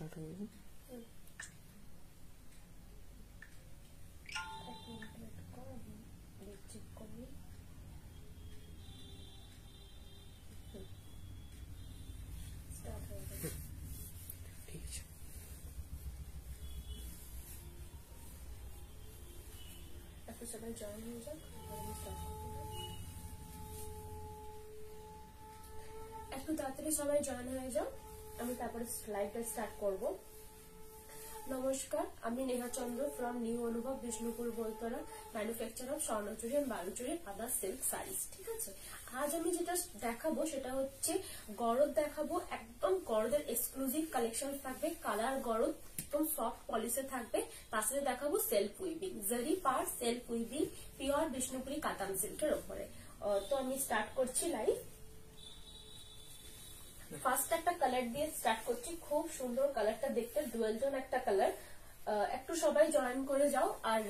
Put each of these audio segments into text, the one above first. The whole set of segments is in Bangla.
স্টার্ট হয়ে গেছে। ঠিক আছে, এখন সবাই জয়েন হয়ে যাক। একটু তাড়াতাড়ি সবাই জয়েন হয়ে যাও, আমি তারপরে লাইভটা স্টার্ট করব। নমস্কার, আমি নেহা চন্দ্র from new Anubhav Bishnupur Boltala, manufacture of Swarnachari and Baluchari other silk saris. ঠিক আছে, আজ আমি যেটা দেখাবো সেটা হচ্ছে গরদ দেখাবো। একদম গরদের এক্সক্লুসিভ কালেকশন থাকবে, কালার গরদ একদম সফট পলিশে থাকবে। তার সাথে দেখাবো সেলফ উইভিং, জারি পার সেলফ উইভিং, পিওর বিষ্ণুপুরি কাতান সিল্কের উপরে। তো আমি স্টার্ট করছি লাইভ। ফার্স্ট একটা কালার দিয়ে স্টার্ট করছি, খুব সুন্দর কালারটা দেখতে, ডুয়েল টোন একটা কালার। একটু সবাই জয়েন করে যাও, আর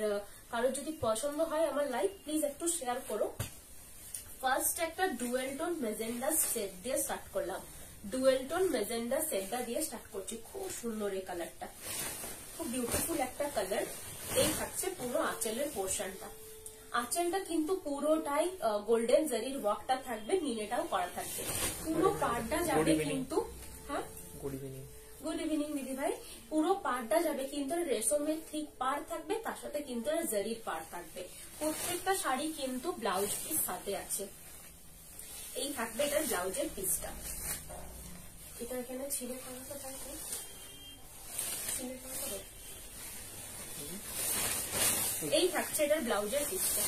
কারো যদি পছন্দ হয় আমার লাইভ প্লিজ একটু শেয়ার করো। ফার্স্ট একটা ডুয়েল টোন মেজেন্ডা সেট দিয়ে স্টার্ট করলাম, ডুয়েল টোন মেজেন্ডা সেটটা দিয়ে স্টার্ট করছি। খুব সুন্দর এই কালারটা, খুব বিউটিফুল একটা কালার। এই থাকছে পুরো আঁচলের পোর্শনটা। আঁচলটা কিন্তু পুরোটাই গোল্ডেন জারির ওয়ার্কটা থাকবে, মিনেটাও করা থাকবে। পুরো পাড়টা যাবে কিন্তু, হ্যাঁ গুড ইভিনিং দিদি ভাই, পুরো পাড়টা যাবে কিন্তু রেশমের ঠিক পাড় থাকবে, তার সাথে কিন্তু জারির পাড় থাকবে। প্রত্যেকটা শাড়ি কিন্তু ব্লাউজ পিস সাথে আছে। এই থাকবে এটার ব্লাউজের পিসটা। এটা এখানে ছিঁড়ে করাতে থাকবে, ছিঁড়ে করাতে। এই থাকছে এটার ব্লাউজের পিসটা।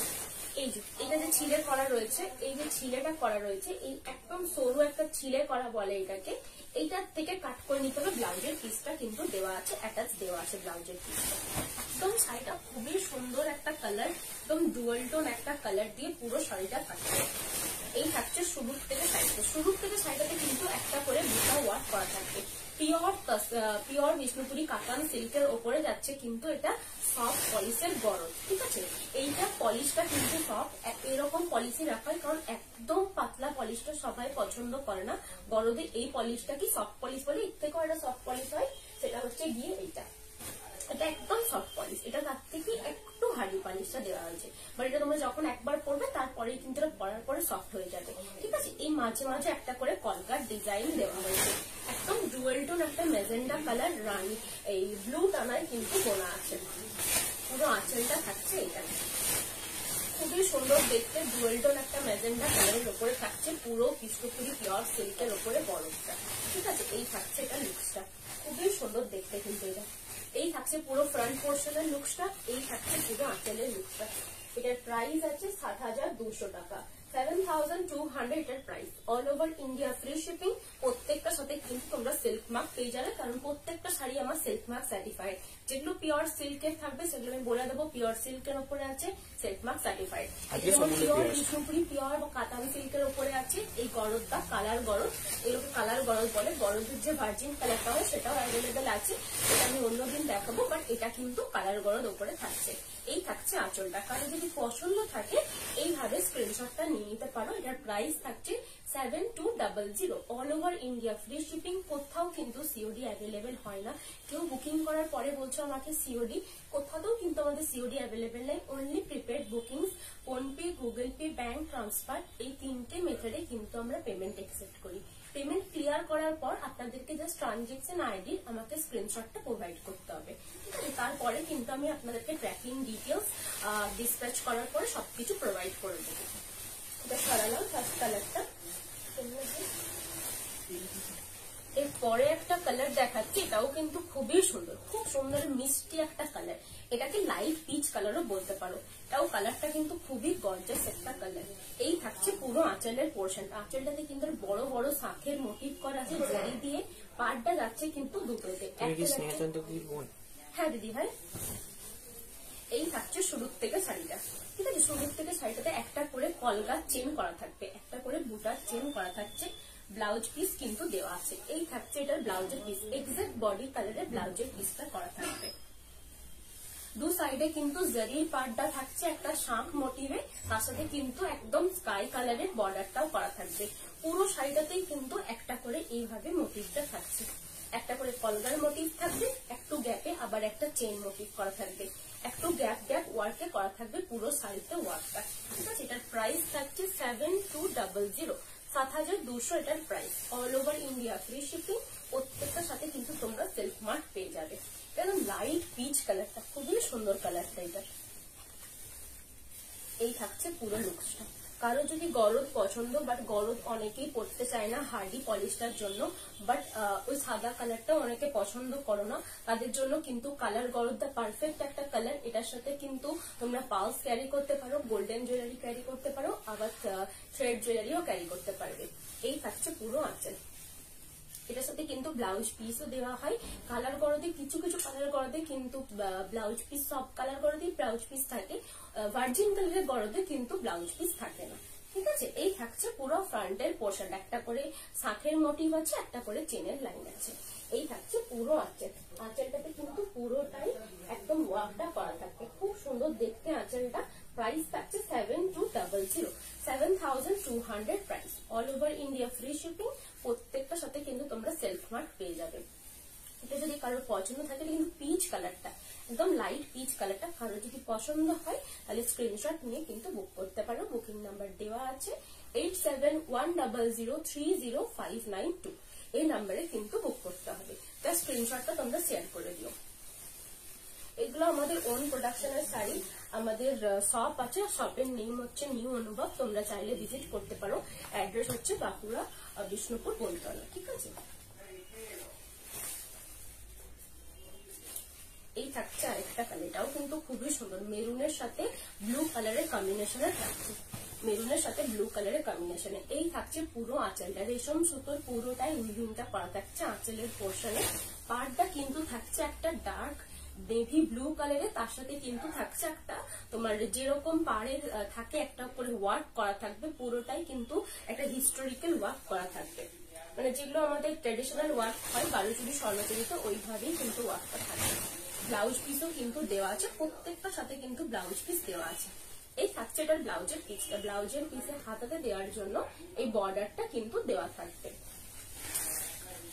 এই যে এটা যে ছিলে করা রয়েছে, এই যে ছিলেটা করা রয়েছে, এই একদম সরু একটা ছিলে করা বলে এটাকে। এইটার থেকে কাট করে নিতে হবে। ব্লাউজের পিসটা কিন্তু দেওয়া আছে, অ্যাটাচ দেওয়া আছে ব্লাউজের পিসটা। একদম শাড়িটা খুবই সুন্দর একটা কালার, একদম ডুয়াল টোন একটা কালার দিয়ে পুরো শাড়িটা থাকছে। এই থাকছে শুরুর থেকে সাইডটা। শুরুর থেকে সাইডটাতে কিন্তু একটা করে বুটা ওয়ার্ক করা থাকবে। পিওর বিষ্ণুপুরি কাতান সিল্কের ওপরে যাচ্ছে কিন্তু এটা সফট পলিশের গরদ। ঠিক আছে, এইটা পলিশটা কিন্তু সফট, এরকম পলিশই রাখা হয়, কারণ একদম পাতলা পলিশটা সবাই পছন্দ করে না। গরদে এই পলিশটা কি সফট পলিশ বলে, এর থেকেও একটা সফট পলিশ হয়, সেটা হচ্ছে গিয়ে এইটা। এটা একদম সফট পলিশ, এটা তার থেকে একটু হার্ডি পলিশটা দেওয়া হয়েছে। বাট এটা তোমরা যখন একবার পরবে তারপরে কিন্তু এটা পরার পরে সফট হয়ে যাবে। ঠিক আছে, এই মাঝে মাঝে একটা করে কলকার ডিজাইন দেওয়া হয়েছে। একদম ডুয়েল টোন একটা মেজেন্ডা কালার রানি এই ব্লু টানায় কিন্তু বোনা আছে। পুরো আঁচলটা থাকছে এটা, খুবই সুন্দর দেখতে। ডুয়েল টোন একটা মেজেন্ডা কালারের উপরে থাকছে পুরো বিষ্ণুপুরি পিওর সিল্কের উপরে বরফটা। ঠিক আছে, এই থাকছে এটা লুকসটা, খুবই সুন্দর দেখতে কিন্তু এটা। এই থাকছে পুরো ফ্রন্ট পোর্শনের লুকসটা, এই থাকছে পুরো আঁচলের লুকসটা। এটার প্রাইস আছে 7,200 টাকা, 7,200 এটার price. All over India free shipping. প্রত্যেকটার সাথে কিন্তু তোমরা সিল্ক মার্ক পেয়ে যাবে, কারণ প্রত্যেকটা শাড়ি আমার সিল্ক মার্ক সার্টিফাইড। যেগুলো পিওর সিল্কের থাকবে সেগুলো আমি বলে দেবো পিওর সিল্কের উপরে আছে সিল্ক মার্ক সার্টিফাইড। যেমন পিওর বিষ্ণুপুরি পিওর কাতান সিল্কের উপরে আছে এই গরদটা, কালার গরদ, এগুলোকে কালার গরদ বলে। গরদের যে ভার্জিন কালারটা হয় সেটাও অ্যাভেলেবেল আছে, সেটা আমি অন্যদিন দেখাবো, বাট এটা কিন্তু কালার গরদ উপরে থাকছে। এই থাকছে আঁচলটা। কারো যদি পছন্দ থাকে এইভাবে স্ক্রিনশটটা নিয়ে নিতে পারো। এটার প্রাইস থাকছে 7,200। All over India free shipping. কোথাও কিন্তু সিওডি অ্যাভেলেবেল হয় না। কেউ বুকিং করার পরে বলছো আমাকে সিওডি, কোথাও কিন্তু আমাদের সিওডি অ্যাভেলেবেল নেই। Only prepaid booking, PhonePe, Google pay, bank transfer, এই তিনটে মেথডে কিন্তু আমরা পেমেন্ট অ্যাকসেপ্ট করি। পেমেন্ট ক্লিয়ার করার পর আপনাদেরকে জাস্ট ট্রানজেকশন আইডি আমাকে স্ক্রিনশটটা প্রোভাইড করতে হবে। ঠিক আছে, তারপরে কিন্তু আমি আপনাদেরকে ট্র্যাকিং ডিটেলস ডিসপ্যাচ করার পরে সবকিছু প্রোভাইড করে দেবো। এটা সরালাম ফার্স্ট কালারটা। এরপরে একটা কালার দেখাচ্ছি, এটাও কিন্তু খুবই সুন্দর, খুব সুন্দর মিষ্টি একটা কালার। এটাকে লাইট পিচ কালারও বলতে পারো। এটাও কালারটা কিন্তু খুবই গর্জাস একটা কালার। এই থাকছে পুরো আঁচলের পোর্শনটা। আঁচলটাতে কিন্তু বড় বড় শাঁখের মোটিভ করা আছে জারি দিয়ে। পাড়টা যাচ্ছে কিন্তু দুটোতে। হ্যাঁ দিদি ভাই, এই থাকছে শুরুর থেকে শাড়িটা। ঠিক আছে, শুরুর থেকে শাড়িটাতে একটা করে কলকা চেন করা থাকবে, একটা করে বুটার চেন করা থাকছে। ব্লাউজ পিস কিন্তু দেওয়া আছে। এই থাকছে এটার ব্লাউজের পিস, এক্সাক্ট বডি কালারের ব্লাউজের পিসটা করা থাকবে। দু সাইডে কিন্তু জারির পার্টটা থাকছে একটা শাঁখ মোটিভে, তার সাথে কিন্তু একদম স্কাই কালারের বর্ডারটাও করা থাকবে। পুরো শাড়িটাতেই কিন্তু একটা করে এইভাবে মোটিভটা থাকছে। একটা করে কলগার মোটিভ থাকবে, একটু গ্যাপে আবার একটা চেন মোটিভ করা থাকবে, একটু গ্যাপ গ্যাপ ওয়ার্কে করা থাকবে পুরো শাড়িতে ওয়ার্কটা। ঠিক আছে, এটার প্রাইস থাকছে 7200, 7200 এটার price. All over India free shipping, প্রত্যেকটার সাথে কিন্তু তোমরা সেলফ মার্ক পেয়ে যাবে। একদম লাইট পিচ কালারটা, খুবই সুন্দর কালারটা এটা। এই থাকছে পুরো লুকসটা। কারো যদি গরদ পছন্দ, বাট গরদ অনেকেই পরতে চায় না হার্ডি পলিশটার জন্য, বাট ওই সাদা কালারটা অনেকে পছন্দ করো না, তাদের জন্য কিন্তু কালার গরদটা পারফেক্ট একটা কালার। এটার সাথে কিন্তু তোমরা পালস ক্যারি করতে পারো, গোল্ডেন জুয়েলারি ক্যারি করতে পারো, আবার থ্রেড জুয়েলারিও ক্যারি করতে পারবে। এই থাকছে পুরো আঁচল। এটার সাথে কিন্তু ব্লাউজ পিসও দেওয়া হয়। কালার গরদে কিছু কিছু কালার গরদে কিন্তু ব্লাউজ পিস, সব কালার গরদে ব্লাউজ পিস থাকে, ভার্জিন কালারের গরদে কিন্তু ব্লাউজ পিস থাকে না। ঠিক আছে, এই থাকছে পুরো ফ্রন্টের পোর্শন, একটা করে শাঁখের মোটিভ আছে, একটা করে চেনের লাইন আছে। এই থাকছে পুরো আঁচল। আঁচলটাতে কিন্তু পুরোটাই একদম ওয়ার্কটা করা থাকবে, খুব সুন্দর দেখতে আঁচলটা। প্রাইস থাকছে 7200, 7200 price. All over India free shipping, প্রত্যেকটার সাথে কিন্তু তোমরা সেলফ মার্ক পেয়ে যাবে। এটা যদি কারোর পছন্দ থাকে, কিন্তু পিচ কালারটা একদম লাইট পিচ কালারটা কারোর যদি পছন্দ হয়, তাহলে স্ক্রিনশট নিয়ে কিন্তু বুক করতে পারো। বুকিং নাম্বার দেওয়া আছে 8710030592, এই নাম্বারে কিন্তু বুক করতে হবে। তার স্ক্রিনশটটা তোমরা শেয়ার করে দিও। এগুলো আমাদের ওন প্রোডাকশনের শাড়ি, আমাদের শপ আছে, শপের নেম হচ্ছে নিউ অনুভব, তোমরা চাইলে ভিজিট করতে পারো। অ্যাড্রেস হচ্ছে বাঁকুড়া বিষ্ণুপুর বনতলা। ঠিক আছে, এই থাকছে আরেকটা কালার, এটাও কিন্তু খুবই সুন্দর, মেরুনের সাথে ব্লু কালারের কম্বিনেশনে থাকছে, মেরুনের সাথে ব্লু কালারের কম্বিনেশনে। এই থাকছে পুরো আঁচলটা, রেশম সুতোর পুরোটাই উইভিংটা করা থাকছে আঁচলের পোর্শনে। পাড়টা কিন্তু থাকছে একটা ডার্ক নেভি ব্লু কালারে, তার সাথে কিন্তু থাকছে একটা তোমার যেরকম পাড়ের থাকে একটা করে ওয়ার্ক করা থাকবে, পুরোটাই কিন্তু একটা হিস্টোরিক্যাল ওয়ার্ক করা থাকবে, মানে যেগুলো আমাদের ট্রেডিশনাল ওয়ার্ক হয় বালুচুরি স্বর্ণচুরিতে, ওইভাবেই কিন্তু ওয়ার্কটা থাকবে। ব্লাউজ পিসও কিন্তু দেওয়া আছে, প্রত্যেকটার সাথে কিন্তু ব্লাউজ পিস দেওয়া আছে। এই থাকছে এটার ব্লাউজের পিসটা, ব্লাউজের পিসের হাতাতে দেওয়ার জন্য এই বর্ডারটা কিন্তু দেওয়া থাকবে।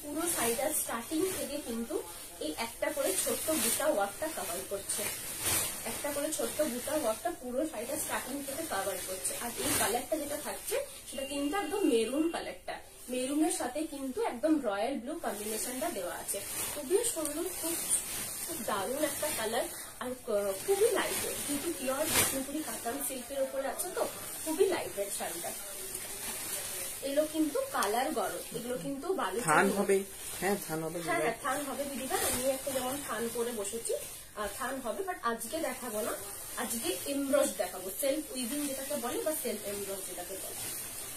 পুরো সাইডের স্টার্টিং থেকে কিন্তু এই একটা করে ছোট্ট বুটা ওয়ার্কটা কভার করছে, একটা করে ছোট্ট বুটা ওয়ার্কটা পুরো সাইডের স্টার্টিং থেকে কভার করছে। আর এই কালারটা যেটা থাকছে সেটা কিন্তু একদম মেরুন কালারটা, মেরুনের সাথে কিন্তু একদম রয়্যাল ব্লু কম্বিনেশনটা দেওয়া আছে। খুবই সুন্দর, খুব দারুণ একটা কালার, আর খুবই লাইট ওয়েট, কিন্তু পিওর বিষ্ণুপুরি কাতান সিল্কের উপরে আছে, তো খুবই লাইট ওয়েট শাড়িটা। এগুলো কিন্তু কালার গরম, এগুলো কিন্তু থান হবে। হ্যাঁ থান হবে, হ্যাঁ থান হবে দিদিভাই। আমি একটা যেমন থান করে বসেছি, থান হবে, বাট আজকে দেখাবো না, আজকে এমব্রস দেখাবো, সেলফ উইভিং যেটাকে বলে বা সেলফ এমব্রস যেটাকে বলে।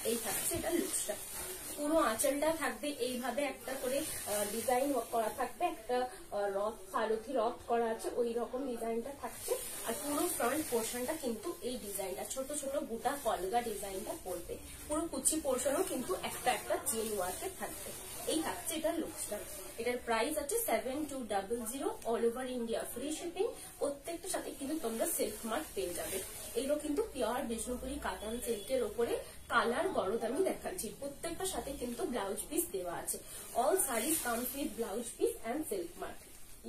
এই থাকছে এটা লুকসটা, পুরো আঁচলটা থাকবে এইভাবে একটা করে ডিজাইন করা থাকবে, একটা রথ সারথি রথ করা আছে ওই রকম ডিজাইনটা থাকছে। আর পুরো ফ্রন্ট পোর্শনটা কিন্তু এই ডিজাইনটা ছোট ছোট বুটা কলগা ডিজাইনটা পড়বে, পুরো কুচি পোর্শনও কিন্তু একটা একটা চেন ওয়ার্কে থাকবে। এই থাকছে এটার লুকসটা। এটার প্রাইস আছে 7200, all over India free shipping. প্রত্যেকটার সাথে কিন্তু তোমরা সেলফ মার্ক পেয়ে যাবে। এগুলো কিন্তু পিওর বিষ্ণুপুরি কাতান সিল্কের ওপরে কালার গরদ আমি দেখাচ্ছি, প্রত্যেকটার সাথে কিন্তু ब्लाउज पीस देवा আছে। All saris comes with blouse piece and silk mark.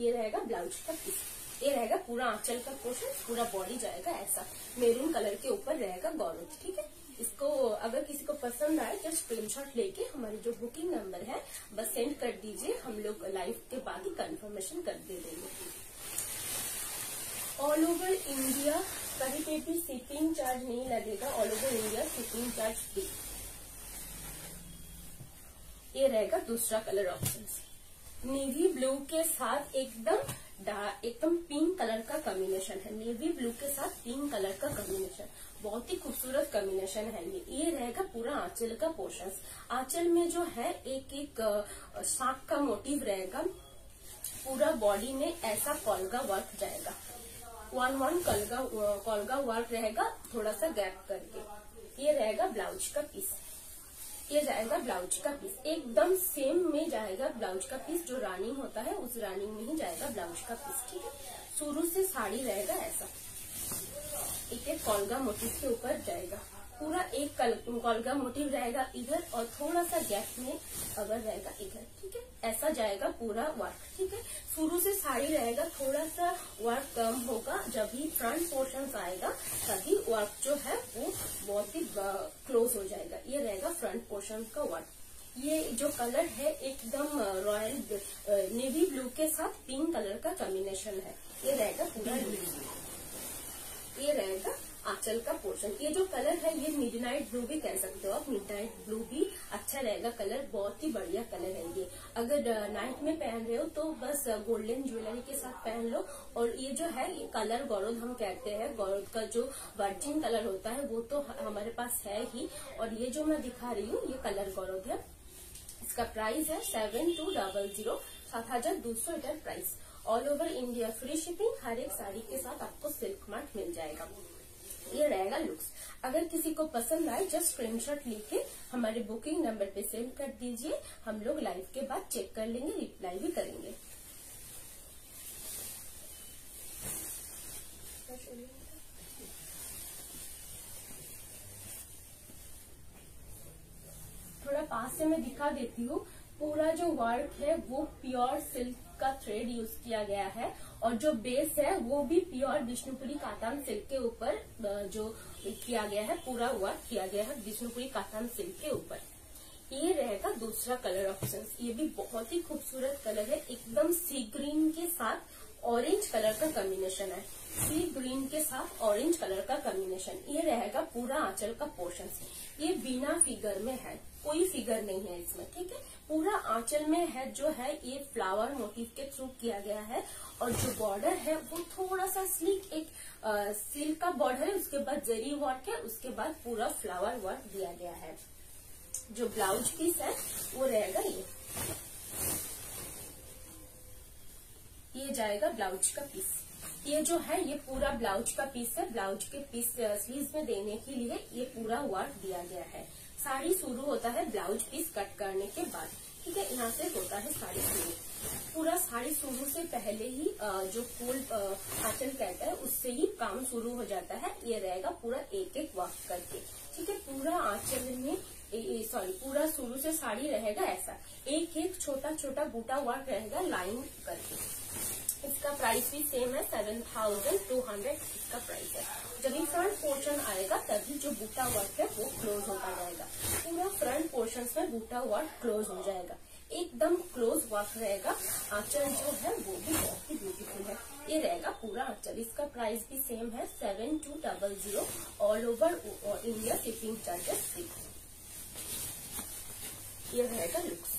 ये रहेगा ब्लाउज का पीस, ये रहेगा पूरा आंचल का पोर्शन, पूरा बॉडी जाएगा ऐसा मेरून कलर के ऊपर रहेगा गौरव। ठीक है, इसको अगर किसी को पसंद आए तो स्क्रीनशॉट लेके हमारे जो बुकिंग नंबर है बस सेंड कर दीजिए, हम लोग लाइव के बाद ही कंफर्मेशन कर दे देंगे। ऑल ओवर इंडिया कहीं पे भी शिपिंग चार्ज नहीं लगेगा, all over India shipping charge free. ये रहेगा दूसरा कलर ऑप्शन, नेवी ब्लू के साथ एकदम पिंक कलर का कॉम्बिनेशन है, नेवी ब्लू के साथ पिंक कलर का कॉम्बिनेशन, बहुत ही खूबसूरत कॉम्बिनेशन है ये रहेगा पूरा आंचल का पोर्शन। आंचल में जो है एक एक शाख का मोटिव रहेगा, पूरा बॉडी में ऐसा कॉलगा वर्क जाएगा, वन कॉलगा वर्क रहेगा थोड़ा सा गैप करके। ये रहेगा ब्लाउज का पीस, ये जाएगा ब्लाउज का पीस, एकदम सेम में जाएगा ब्लाउज का पीस, जो रानिंग होता है उस रानिंग में ही जाएगा ब्लाउज का पीस। ठीक है, शुरू से साड़ी रहेगा ऐसा, एक एक कॉलगा मोटिव के ऊपर जाएगा, पूरा एक कॉलगा मोटिव रहेगा इधर और थोड़ा सा गैप में अगर रहेगा इधर, ठीक है। ऐसा जाएगा पूरा वर्क, ठीक है। शुरू से साड़ी रहेगा, थोड़ा सा वर्क कम होगा, जब भी फ्रंट पोर्शन आएगा तभी वर्क जो है वो बहुत ही क्लोज हो जाएगा। ये रहेगा फ्रंट पोर्शन का वर्क। ये जो कलर है एकदम रॉयल नेवी ब्लू के साथ पिंक कलर का कॉम्बिनेशन है। ये रहेगा पूरा, ये रहेगा आंचल का पोर्शन। ये जो कलर है ये मिडनाइट ब्लू भी कह सकते हो आप, मिडनाइट ब्लू भी अच्छा रहेगा कलर, बहुत ही बढ़िया कलर है ये। अगर नाइट में पहन रहे हो तो बस गोल्डन ज्वेलरी के साथ पहन लो। और ये जो है ये कलर गौरव हम कहते हैं, गौरव का जो वर्जिन कलर होता है वो तो हमारे पास है ही। और ये जो मैं दिखा रही हूँ ये कलर गौरव है। इसका प्राइस है 7200, 7200 इधर price. All over India free shipping, हर एक साड़ी के साथ आपको सिल्क मार्क मिल जाएगा। ये रहेगा लुक्स। अगर किसी को पसंद आए जस्ट स्क्रीनशॉट लेके हमारे बुकिंग नंबर पे सेंड कर दीजिए, हम लोग लाइव के बाद चेक कर लेंगे, रिप्लाई भी करेंगे। थोड़ा पास से मैं दिखा देती हूँ। पूरा जो वर्क है वो प्योर सिल्क का थ्रेड यूज किया गया है और जो बेस है वो भी प्योर विष्णुपुरी कातान सिल्क के ऊपर जो किया गया है, पूरा वर्क किया गया है विष्णुपुरी कातान सिल्क के ऊपर। ये रहेगा दूसरा कलर ऑप्शन। ये भी बहुत ही खूबसूरत कलर है, एकदम सी ग्रीन के साथ ऑरेंज कलर का कॉम्बिनेशन है। सी ग्रीन के साथ ऑरेंज कलर का कॉम्बिनेशन। ये रहेगा पूरा आंचल का पोर्शन। ये बिना फिगर में है, कोई फिगर नहीं है इसमें, ठीक है। पूरा आंचल में है जो है ये फ्लावर मोटिव के थ्रू किया गया है। और जो बॉर्डर है वो थोड़ा सा स्लीक एक सिल्क का बॉर्डर है, उसके बाद जरी वर्क है, उसके बाद पूरा फ्लावर वर्क दिया गया है। जो ब्लाउज पीस है वो रहेगा ये जाएगा ब्लाउज का पीस। ये जो है ये पूरा ब्लाउज का पीस है। ब्लाउज के पीस स्लीव्स में देने के लिए ये पूरा वर्क दिया गया है। साड़ी शुरू होता है ब्लाउज पीस कट करने के बाद, ठीक है। यहाँ से होता है साड़ी शुरू। पूरा साड़ी शुरू से पहले ही जो फुल आंचल कहता है उससे ही काम शुरू हो जाता है। ये रहेगा पूरा एक एक वर्क करके, ठीक है। पूरा आंचल में पूरा शुरू से साड़ी रहेगा ऐसा, एक एक छोटा छोटा बूटा वर्क रहेगा लाइन करके। इसका प्राइस भी सेम है 7200 इसका प्राइस है। जब ये फ्रंट पोर्शन आएगा तभी जो बूटा वर्क है वो क्लोज होता जाएगा। पूरा फ्रंट पोर्शन में बूटा वर्क क्लोज हो जाएगा, एकदम क्लोज वर्क रहेगा। आंचल जो है वो भी बहुत ही ब्यूटीफुल है। ये रहेगा पूरा आंचल। इसका प्राइस भी सेम है 7200, all over India shipping charges free. ये रहेगा looks.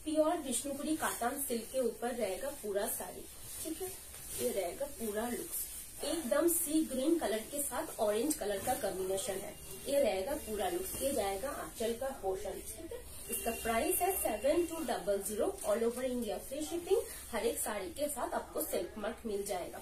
Pure Vishnupuri katan silk के ऊपर रहेगा पूरा साड़ी, ठीक है। ये रहेगा पूरा लुक्स, एकदम सी ग्रीन कलर के साथ ऑरेंज कलर का कॉम्बिनेशन है। ये रहेगा पूरा लुक्स। ये जाएगा आंचल का पोर्शन, ठीक है। इसका प्राइस है 7200, all over India free shipping. हर एक साड़ी के साथ आपको सिल्क मार्क मिल जाएगा।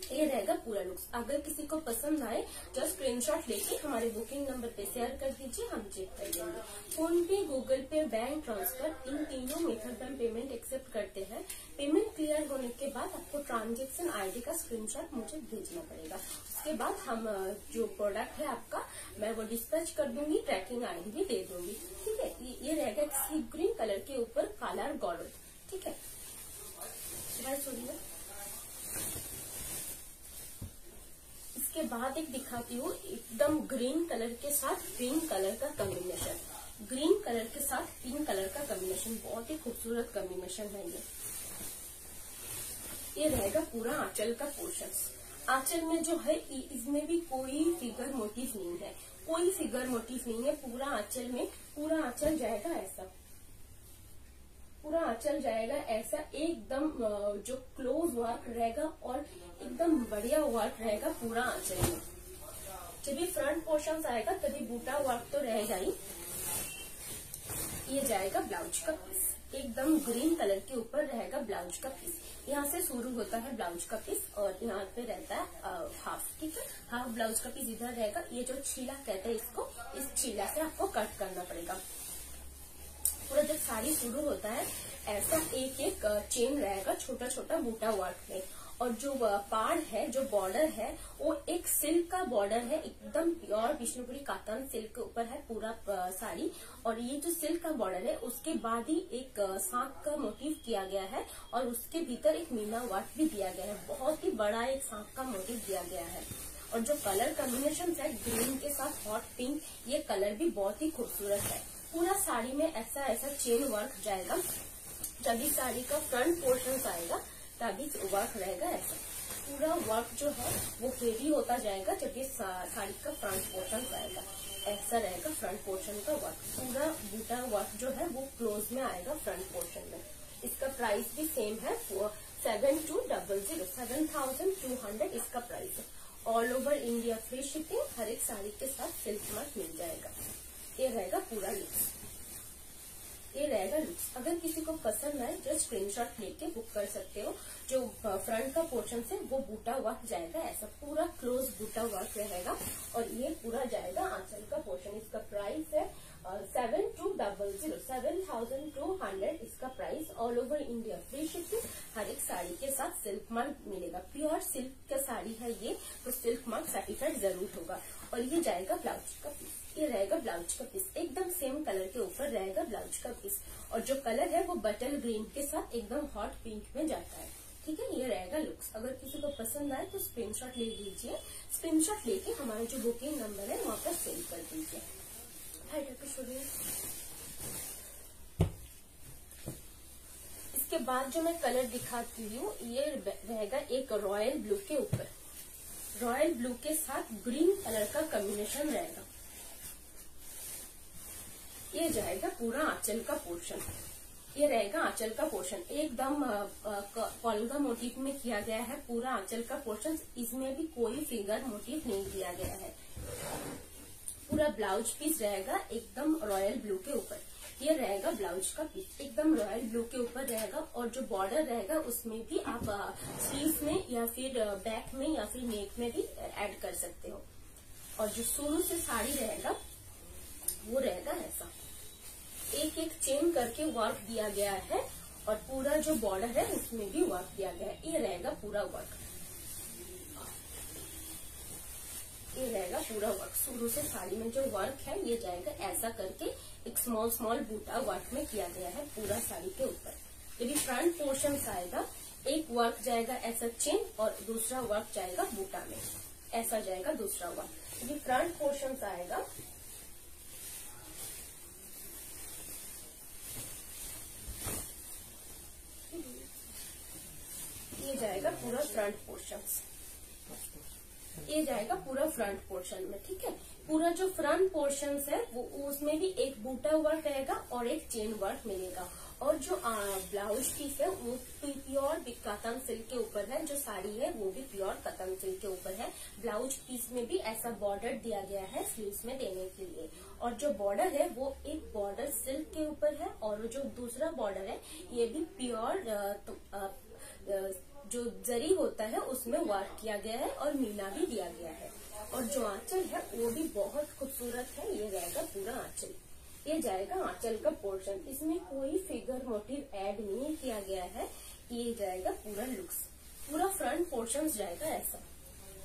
ये रहेगा पूरा लुक्स। अगर किसी को पसंद आए जस्ट स्क्रीनशॉट लेके हमारे बुकिंग नंबर पे शेयर कर दीजिए, हम चेक कर लेंगे। फोन पे, गूगल पे, बैंक ट्रांसफर, इन तीनों मेथड में पेमेंट एक्सेप्ट करते हैं। पेमेंट क्लियर होने के बाद आपको ट्रांजेक्शन आईडी का स्क्रीनशॉट मुझे भेजना पड़ेगा। उसके बाद हम जो प्रोडक्ट है आपका मैं वो डिस्पैच कर दूंगी, ट्रैकिंग आईडी भी दे दूंगी, ठीक है। ये रहेगा सी ग्रीन कलर के ऊपर काला गॉर्डन, ठीक है। सुनिए के बाद एक दिखाती हूँ, एकदम ग्रीन कलर के साथ पिंक कलर का कॉम्बिनेशन। ग्रीन कलर के साथ पिंक कलर का कॉम्बिनेशन बहुत ही खूबसूरत कॉम्बिनेशन है ये रहेगा पूरा आंचल का पोर्शन। आंचल में जो है इसमें भी कोई फिगर मोटिव नहीं है, कोई फिगर मोटिव नहीं है। पूरा आंचल में पूरा आंचल जाएगा ऐसा, पूरा आंचल जाएगा ऐसा, एकदम जो क्लोज वर्क रहेगा और एकदम बढ़िया वर्क रहेगा पूरा आंचल में। जब भी फ्रंट पोर्शन आएगा तभी बूटा वर्क तो रहेगा ही। ये जाएगा ब्लाउज का पीस, एकदम ग्रीन कलर के ऊपर रहेगा ब्लाउज का पीस। यहाँ से शुरू होता है ब्लाउज का पीस और यहाँ पे रहता है हाफ, ठीक है। हाफ ब्लाउज का पीस इधर रहेगा। ये जो छीला कहते हैं इसको, इस छीला से आपको कट करना पड़ेगा। पूरा जब साड़ी शुरू होता है ऐसा एक एक चेन रहेगा छोटा छोटा बूटा वर्क में। और जो पाड़ है, जो बॉर्डर है, वो एक सिल्क का बॉर्डर है, एकदम प्योर विष्णुपुरी कातन सिल्क के ऊपर है पूरा साड़ी। और ये जो सिल्क का बॉर्डर है उसके बाद ही एक सांप का मोटिव किया गया है और उसके भीतर एक मीना वर्क भी दिया गया है, बहुत ही बड़ा एक सांप का मोटिव दिया गया है। और जो कलर कॉम्बिनेशन है ग्रीन के साथ हॉट पिंक, ये कलर भी बहुत ही खूबसूरत है। पूरा साड़ी में ऐसा ऐसा चेन वर्क जाएगा, जब साड़ी का फ्रंट पोर्शन आएगा तभी वर्क रहेगा। ऐसा पूरा वर्क जो है वो हेवी होता जाएगा जब ये साड़ी का फ्रंट पोर्शन आएगा। ऐसा रहेगा फ्रंट पोर्शन का वर्क, पूरा बूटा वर्क जो है वो क्लोज में आएगा फ्रंट पोर्शन में। इसका प्राइस भी सेम है 7200, 7200 इसका प्राइस है। All over India free shipping, हर एक साड़ी के साथ सिल्क मार्क मिल जाएगा। ये रहेगा पूरा लुक्स, ये रहेगा लुक्स। अगर किसी को पसंद आए जो स्क्रीनशॉट लेके बुक कर सकते हो। जो फ्रंट का पोर्शन से वो बूटा वर्क जाएगा, ऐसा पूरा क्लोज बूटा वर्क रहेगा। और ये पूरा जाएगा आंचल का पोर्शन। इसका प्राइस है 7200, 7200 इसका price. All over India free shipping, हर एक साड़ी के साथ सिल्क मार्क मिलेगा। प्योर सिल्क का साड़ी है ये, तो सिल्क मार्क सर्टिफाइड जरूर होगा। और ये जाएगा ब्लाउज का पीस, ये रहेगा ब्लाउज का पीस, एकदम सेम कलर के ऊपर रहेगा ब्लाउज का पीस। और जो कलर है वो बटल ग्रीन के साथ एकदम हॉट पिंक में जाता है। ठीक है, ये रहेगा लुक्स। अगर किसी को पसंद आए तो स्क्रीनशॉट ले लीजिए, स्क्रीनशॉट लेके हमारा जो बुकिंग नंबर है वहाँ पर सेंड कर दीजिए। इसके बाद जो मैं कलर दिखाती हूँ ये रहेगा एक रॉयल ब्लू के ऊपर, रॉयल ब्लू के साथ ग्रीन कलर का कॉम्बिनेशन रहेगा। ये जाएगा पूरा आंचल का पोर्शन, ये रहेगा आंचल का पोर्शन, एकदम कॉलगा मोटिव में किया गया है पूरा आंचल का पोर्शन। इसमें भी कोई फिगर मोटिव नहीं दिया गया है। पूरा ब्लाउज पीस रहेगा एकदम रॉयल ब्लू के ऊपर। ये रहेगा ब्लाउज का पीस, एकदम रॉयल ब्लू के ऊपर रहेगा। और जो बॉर्डर रहेगा उसमें भी आप स्लीव्स में या फिर बैक में या फिर नेक में भी ऐड कर सकते हो। और जो शुरू से साड़ी रहेगा वो रहेगा ऐसा, एक एक चेन करके वर्क दिया गया है। और पूरा जो बॉर्डर है उसमें भी वर्क दिया गया है। ये रहेगा पूरा वर्क, ये रहेगा पूरा वर्क। शुरू से साड़ी में जो वर्क है ये जाएगा ऐसा करके, एक स्मॉल स्मॉल बूटा वर्क में किया गया है पूरा साड़ी के ऊपर। यदि फ्रंट पोर्शन आएगा, एक वर्क जाएगा ऐसा चेन और दूसरा वर्क जाएगा बूटा में, ऐसा जाएगा दूसरा वर्क। यदि फ्रंट पोर्शन आएगा ये जाएगा पूरा फ्रंट पोर्शन, ये जाएगा पूरा फ्रंट पोर्शन में। ठीक है, पूरा जो फ्रंट पोर्शन है वो उसमें भी एक बूटा वर्क रहेगा और एक चेन वर्क मिलेगा। और जो ब्लाउज पीस है वो प्योर कतन सिल्क के ऊपर है, जो साड़ी है वो भी प्योर कतन सिल्क के ऊपर है। ब्लाउज पीस में भी ऐसा बॉर्डर दिया गया है स्लीव्स में देने के लिए। और जो बॉर्डर है वो एक बॉर्डर सिल्क के ऊपर है और जो दूसरा बॉर्डर है ये भी प्योर जो जरी होता है उसमें वर्क किया गया है और मीना भी दिया गया है। और जो आंचल है वो भी बहुत खूबसूरत है। ये रहेगा पूरा आंचल, ये जाएगा आंचल का पोर्शन। इसमें कोई फिगर मोटिव ऐड नहीं किया गया है। ये जाएगा पूरा लुक्स, पूरा फ्रंट पोर्शन जाएगा ऐसा,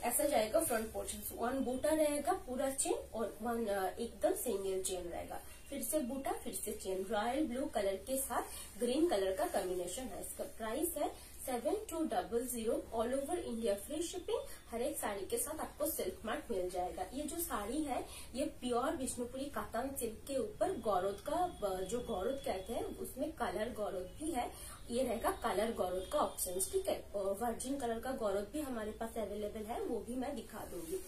ऐसा जाएगा फ्रंट पोर्शन। वन बूटा रहेगा पूरा चेन और वन एकदम सिंगल चेन रहेगा, फिर से बूटा फिर से चेन। रॉयल ब्लू कलर के साथ ग्रीन कलर का कॉम्बिनेशन है। इसका प्राइस है 7200, all over India free shipping. हर एक साड़ी के साथ आपको सिल्क मार्क मिल जाएगा। ये जो साड़ी है ये प्योर विष्णुपुरी कातन सिल्क के ऊपर गौरव का, जो गौरव कहते हैं उसमें कलर गौरव भी है। ये रहेगा कलर गौरव का ऑप्शन। ठीक है, वर्जिन कलर का गौरव भी हमारे पास अवेलेबल है, वो भी मैं दिखा दूंगी,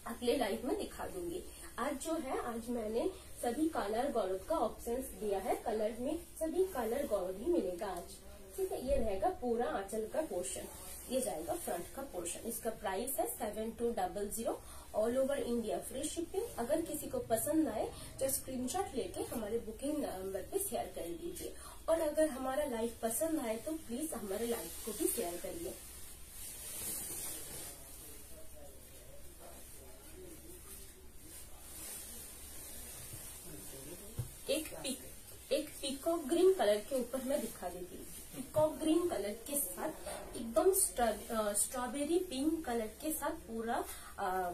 अगले लाइव में दिखा दूंगी। आज जो है आज मैंने सभी कलर गौरव का ऑप्शन दिया है, कलर में सभी कलर गौरव ही मिलेगा आज। ठीक है, ये रहेगा पूरा आंचल का पोर्शन, ये जाएगा फ्रंट का पोर्शन। इसका प्राइस है 7200, all over India free shipping. अगर किसी को पसंद आए तो स्क्रीनशॉट लेके हमारे बुकिंग नंबर पे शेयर कर दीजिए। और अगर हमारा लाइव पसंद आए तो प्लीज हमारे लाइव को भी शेयर करिए। एक पिकॉक ग्रीन कलर के ऊपर मैं दिखा देती हूँ। पिकॉक ग्रीन कलर के साथ एकदम स्ट्रॉबेरी पिंक कलर के साथ पूरा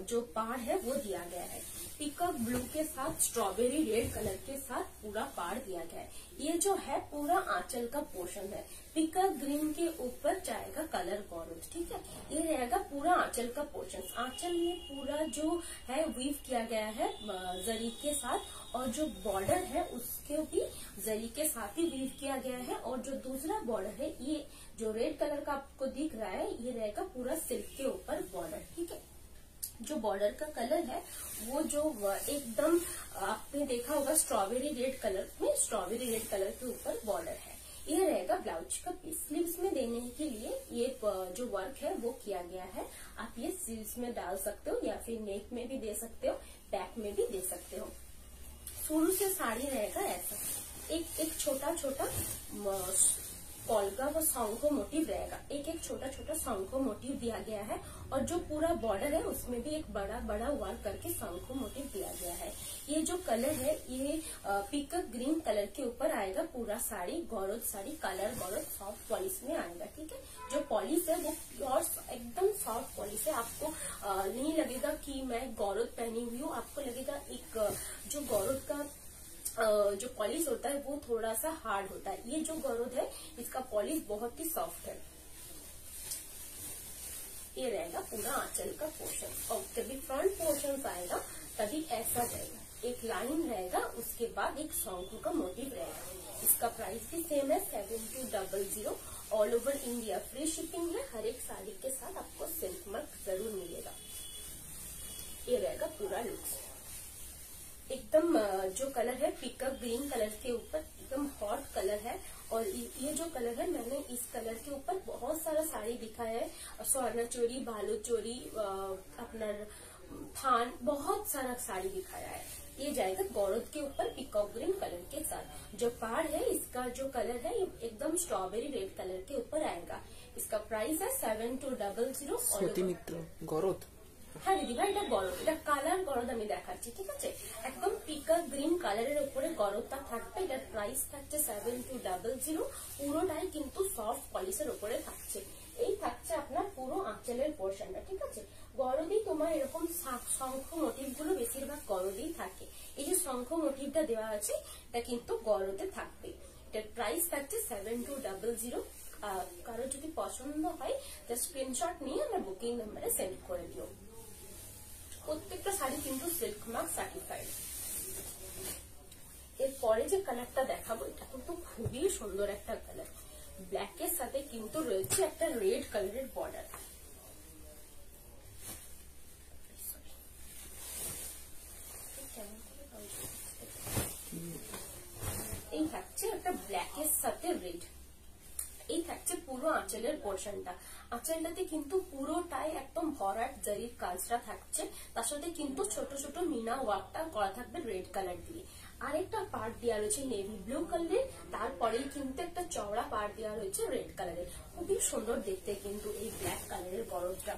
जो पाड़ है वो दिया गया है। पिकॉक ब्लू के साथ स्ट्रॉबेरी रेड कलर के साथ पूरा पाड़ दिया गया है। ये जो है पूरा आंचल का पोर्शन है। पिकॉक ग्रीन के ऊपर जाएगा कलर गौरव, ठीक है। ये रहेगा पूरा आंचल का पोर्शन। आंचल में पूरा जो है वीव किया गया है जरी के साथ, और जो बॉर्डर है उसके भी जरी के साथ ही वीव किया गया है। और जो दूसरा बॉर्डर है, ये जो रेड कलर का आपको दिख रहा है, ये रहेगा पूरा सिल्क के ऊपर बॉर्डर, ठीक है। जो बॉर्डर का कलर है वो जो एकदम आपने देखा होगा स्ट्रॉबेरी रेड कलर में, स्ट्रॉबेरी रेड कलर के ऊपर बॉर्डर है। ये रहेगा ब्लाउज का पीस। स्लीव्स में देने के लिए ये जो वर्क है वो किया गया है। आप ये स्लीव्स में डाल सकते हो या फिर नेक में भी दे सकते हो, बैक में भी दे सकते हो। शुरू से साड़ी रहेगा ऐसा, एक छोटा छोटा कॉलगा व शंखो मोटिव रहेगा। एक छोटा छोटा शंखो मोटिव दिया गया है, और जो पूरा बॉर्डर है उसमें भी एक बड़ा बड़ा वर्क करके शंखो मोटिव दिया गया है। ये जो कलर है ये पीकॉक ग्रीन कलर के ऊपर आएगा पूरा साड़ी। गौरव साड़ी कलर गौरव सॉफ्ट पॉलिश में आएगा, ठीक है। जो पॉलिश है वो प्योर एकदम सॉफ्ट पॉलिश है। आपको नहीं लगेगा कि मैं गौरव पहनी हुई हूँ, आपको लगेगा एक जो गौरव का जो पॉलिश होता है वो थोड़ा सा हार्ड होता है। ये जो गौरव है इसका पॉलिश बहुत ही सॉफ्ट है। ये रहेगा पूरा आंचल का पोर्शन, और जब फ्रंट पोर्शन आएगा तभी ऐसा जाएगा, एक लाइन रहेगा, उसके बाद एक शंखु का मोटिव रहेगा। इसका प्राइस भी सेम है 7200। All over India free shipping है। हर एक साड़ी के साथ आपको सिल्क मार्क जरूर मिलेगा। ये रहेगा पूरा लुक। एकदम जो कलर है पीकॉक ग्रीन कलर के ऊपर एकदम हॉट कलर है। और ये जो कलर है, मैंने इस कलर के ऊपर बहुत सारा साड़ी दिखाया है। स्वर्ण चोरी, बालू चोरी, अपना थान, बहुत सारा साड़ी दिखाया है। ये जाएगा गौरव के ऊपर पीकॉक ग्रीन कलर के साथ। जो पाड़ है इसका जो कलर है ये एकदम स्ट्रॉबेरी रेड कलर के ऊपर आएगा। इसका प्राइस है 7200। मित्र गौरव, হ্যাঁ দিদিভাই, এটা গরদ, এটা কালার গরদ আমি দেখাচ্ছি, ঠিক আছে। একদম পিকॉक গ্রিন কালারের উপরে গরদটা থাকবে। এটার প্রাইস থাকছে 7200। পুরোটাই কিন্তু সফট পলিশের উপরে থাকছে। এই থাকছে আপনার পুরো আঁচলের পোর্শনটা, ঠিক আছে। গরদেই তোমার এরকম শঙ্খ মোটিভ গুলো বেশিরভাগ গরদেই থাকে। এই যে শঙ্খ মোটিভটা দেওয়া আছে এটা কিন্তু গরদে থাকবে। এটার প্রাইস থাকছে 7200। কারো যদি পছন্দ হয় তা স্ক্রিনশট নিয়ে আমার বুকিং নাম্বারে সেন্ড করে দিও। প্রত্যেকটা শাড়ি কিন্তু সিল্ক মার্ক সার্টিফাইড। এরপরে যে কালারটা দেখাবো এটা কিন্তু খুবই সুন্দর একটা কালার। ব্ল্যাকের সাথে কিন্তু রয়েছে একটা রেড কালারের বর্ডার। এই থাকছে একটা ব্ল্যাকের সাথে রেড। এই থাকছে পুরো আঁচলের পোর্শনটা। আঁচলটাতে কিন্তু পুরোটাই একদম ভরাট জরির কাজটা থাকছে। তার সাথে কিন্তু ছোট ছোট মিনা ওয়ার্কটা করা থাকবে রেড কালার দিয়ে। আরেকটা পার্ট দেওয়া রয়েছে নেভি ব্লু কালারের, তারপরেই কিন্তু একটা চওড়া পার্ট দেওয়া রয়েছে রেড কালারের। খুবই সুন্দর দেখতে কিন্তু এই ব্ল্যাক কালারের গরদটা।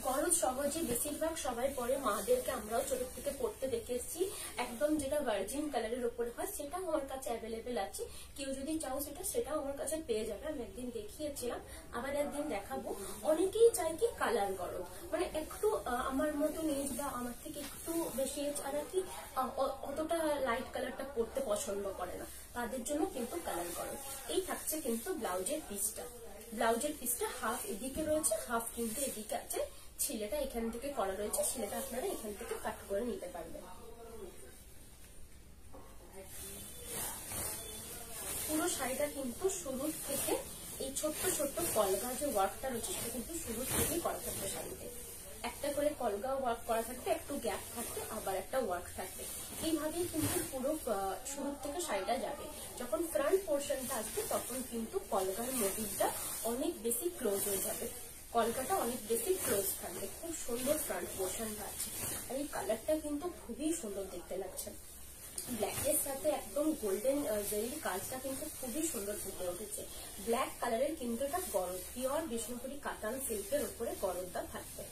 গরদ সহজে বেশিরভাগ সবাই পরে, মাদেরকে আমরাও ছোট থেকে পড়তে দেখে এসেছি। একদম যেটা ভার্জিন কালারের উপরে হয় সেটাও আমার কাছে অ্যাভেলেবেল আছে। কেউ যদি চাও সেটাও আমার কাছে পেয়ে যাবে। আমি একদিন দেখিয়েছিলাম, আবার একদিন দেখাবো। অনেকেই চায় কি কালার গরদ, মানে একটু আমার মতন এজ বা আমার থেকে একটু বেশি এজ আর কি অতটা লাইট কালারটা পড়তে পছন্দ করে না, তাদের জন্য কিন্তু কালার গরদ। এই থাকছে কিন্তু ব্লাউজের পিসটা। ব্লাউজের পিসটা হাফ এদিকে রয়েছে, হাফ কিন্তু এদিকে আছে। ছিলেটা এখান থেকে করা রয়েছে, ছিলেটা আপনারা এখান থেকে কাট করে নিতে পারবেন। পুরো শাড়িটা কিন্তু শুরু থেকে এই ছোট্ট ছোট্ট কলগা যে ওয়ার্কটা রয়েছে সেটা কিন্তু শুরু থেকেই করা থাকবে। শাড়িতে একটা করে কলগা ওয়ার্ক করা থাকবে, একটু গ্যাপ থাকবে, আবার একটা ওয়ার্ক থাকবে। এইভাবেই কিন্তু পুরো শুরু থেকে শাড়িটা যাবে। যখন ফ্রন্ট পোর্শনটা আসবে তখন কিন্তু কলগার মোটিভটা অনেক বেশি ক্লোজ হয়ে যাবে। কলকাটা অনেক বেশি ক্লোজ থাকবে। খুব সুন্দর ফ্রন্ট পোর্শনটা আছে। আর এই কালারটা কিন্তু খুবই সুন্দর দেখতে লাগছে। ব্ল্যাকের সাথে একদম গোল্ডেন জরির কাজটা কিন্তু খুবই সুন্দর ফুটে উঠেছে। ব্ল্যাক কালারের কিন্তু এটা গরদ, পিওর বিষ্ণুপুরি কাতান সিল্কের উপরে গরদটা থাকবে।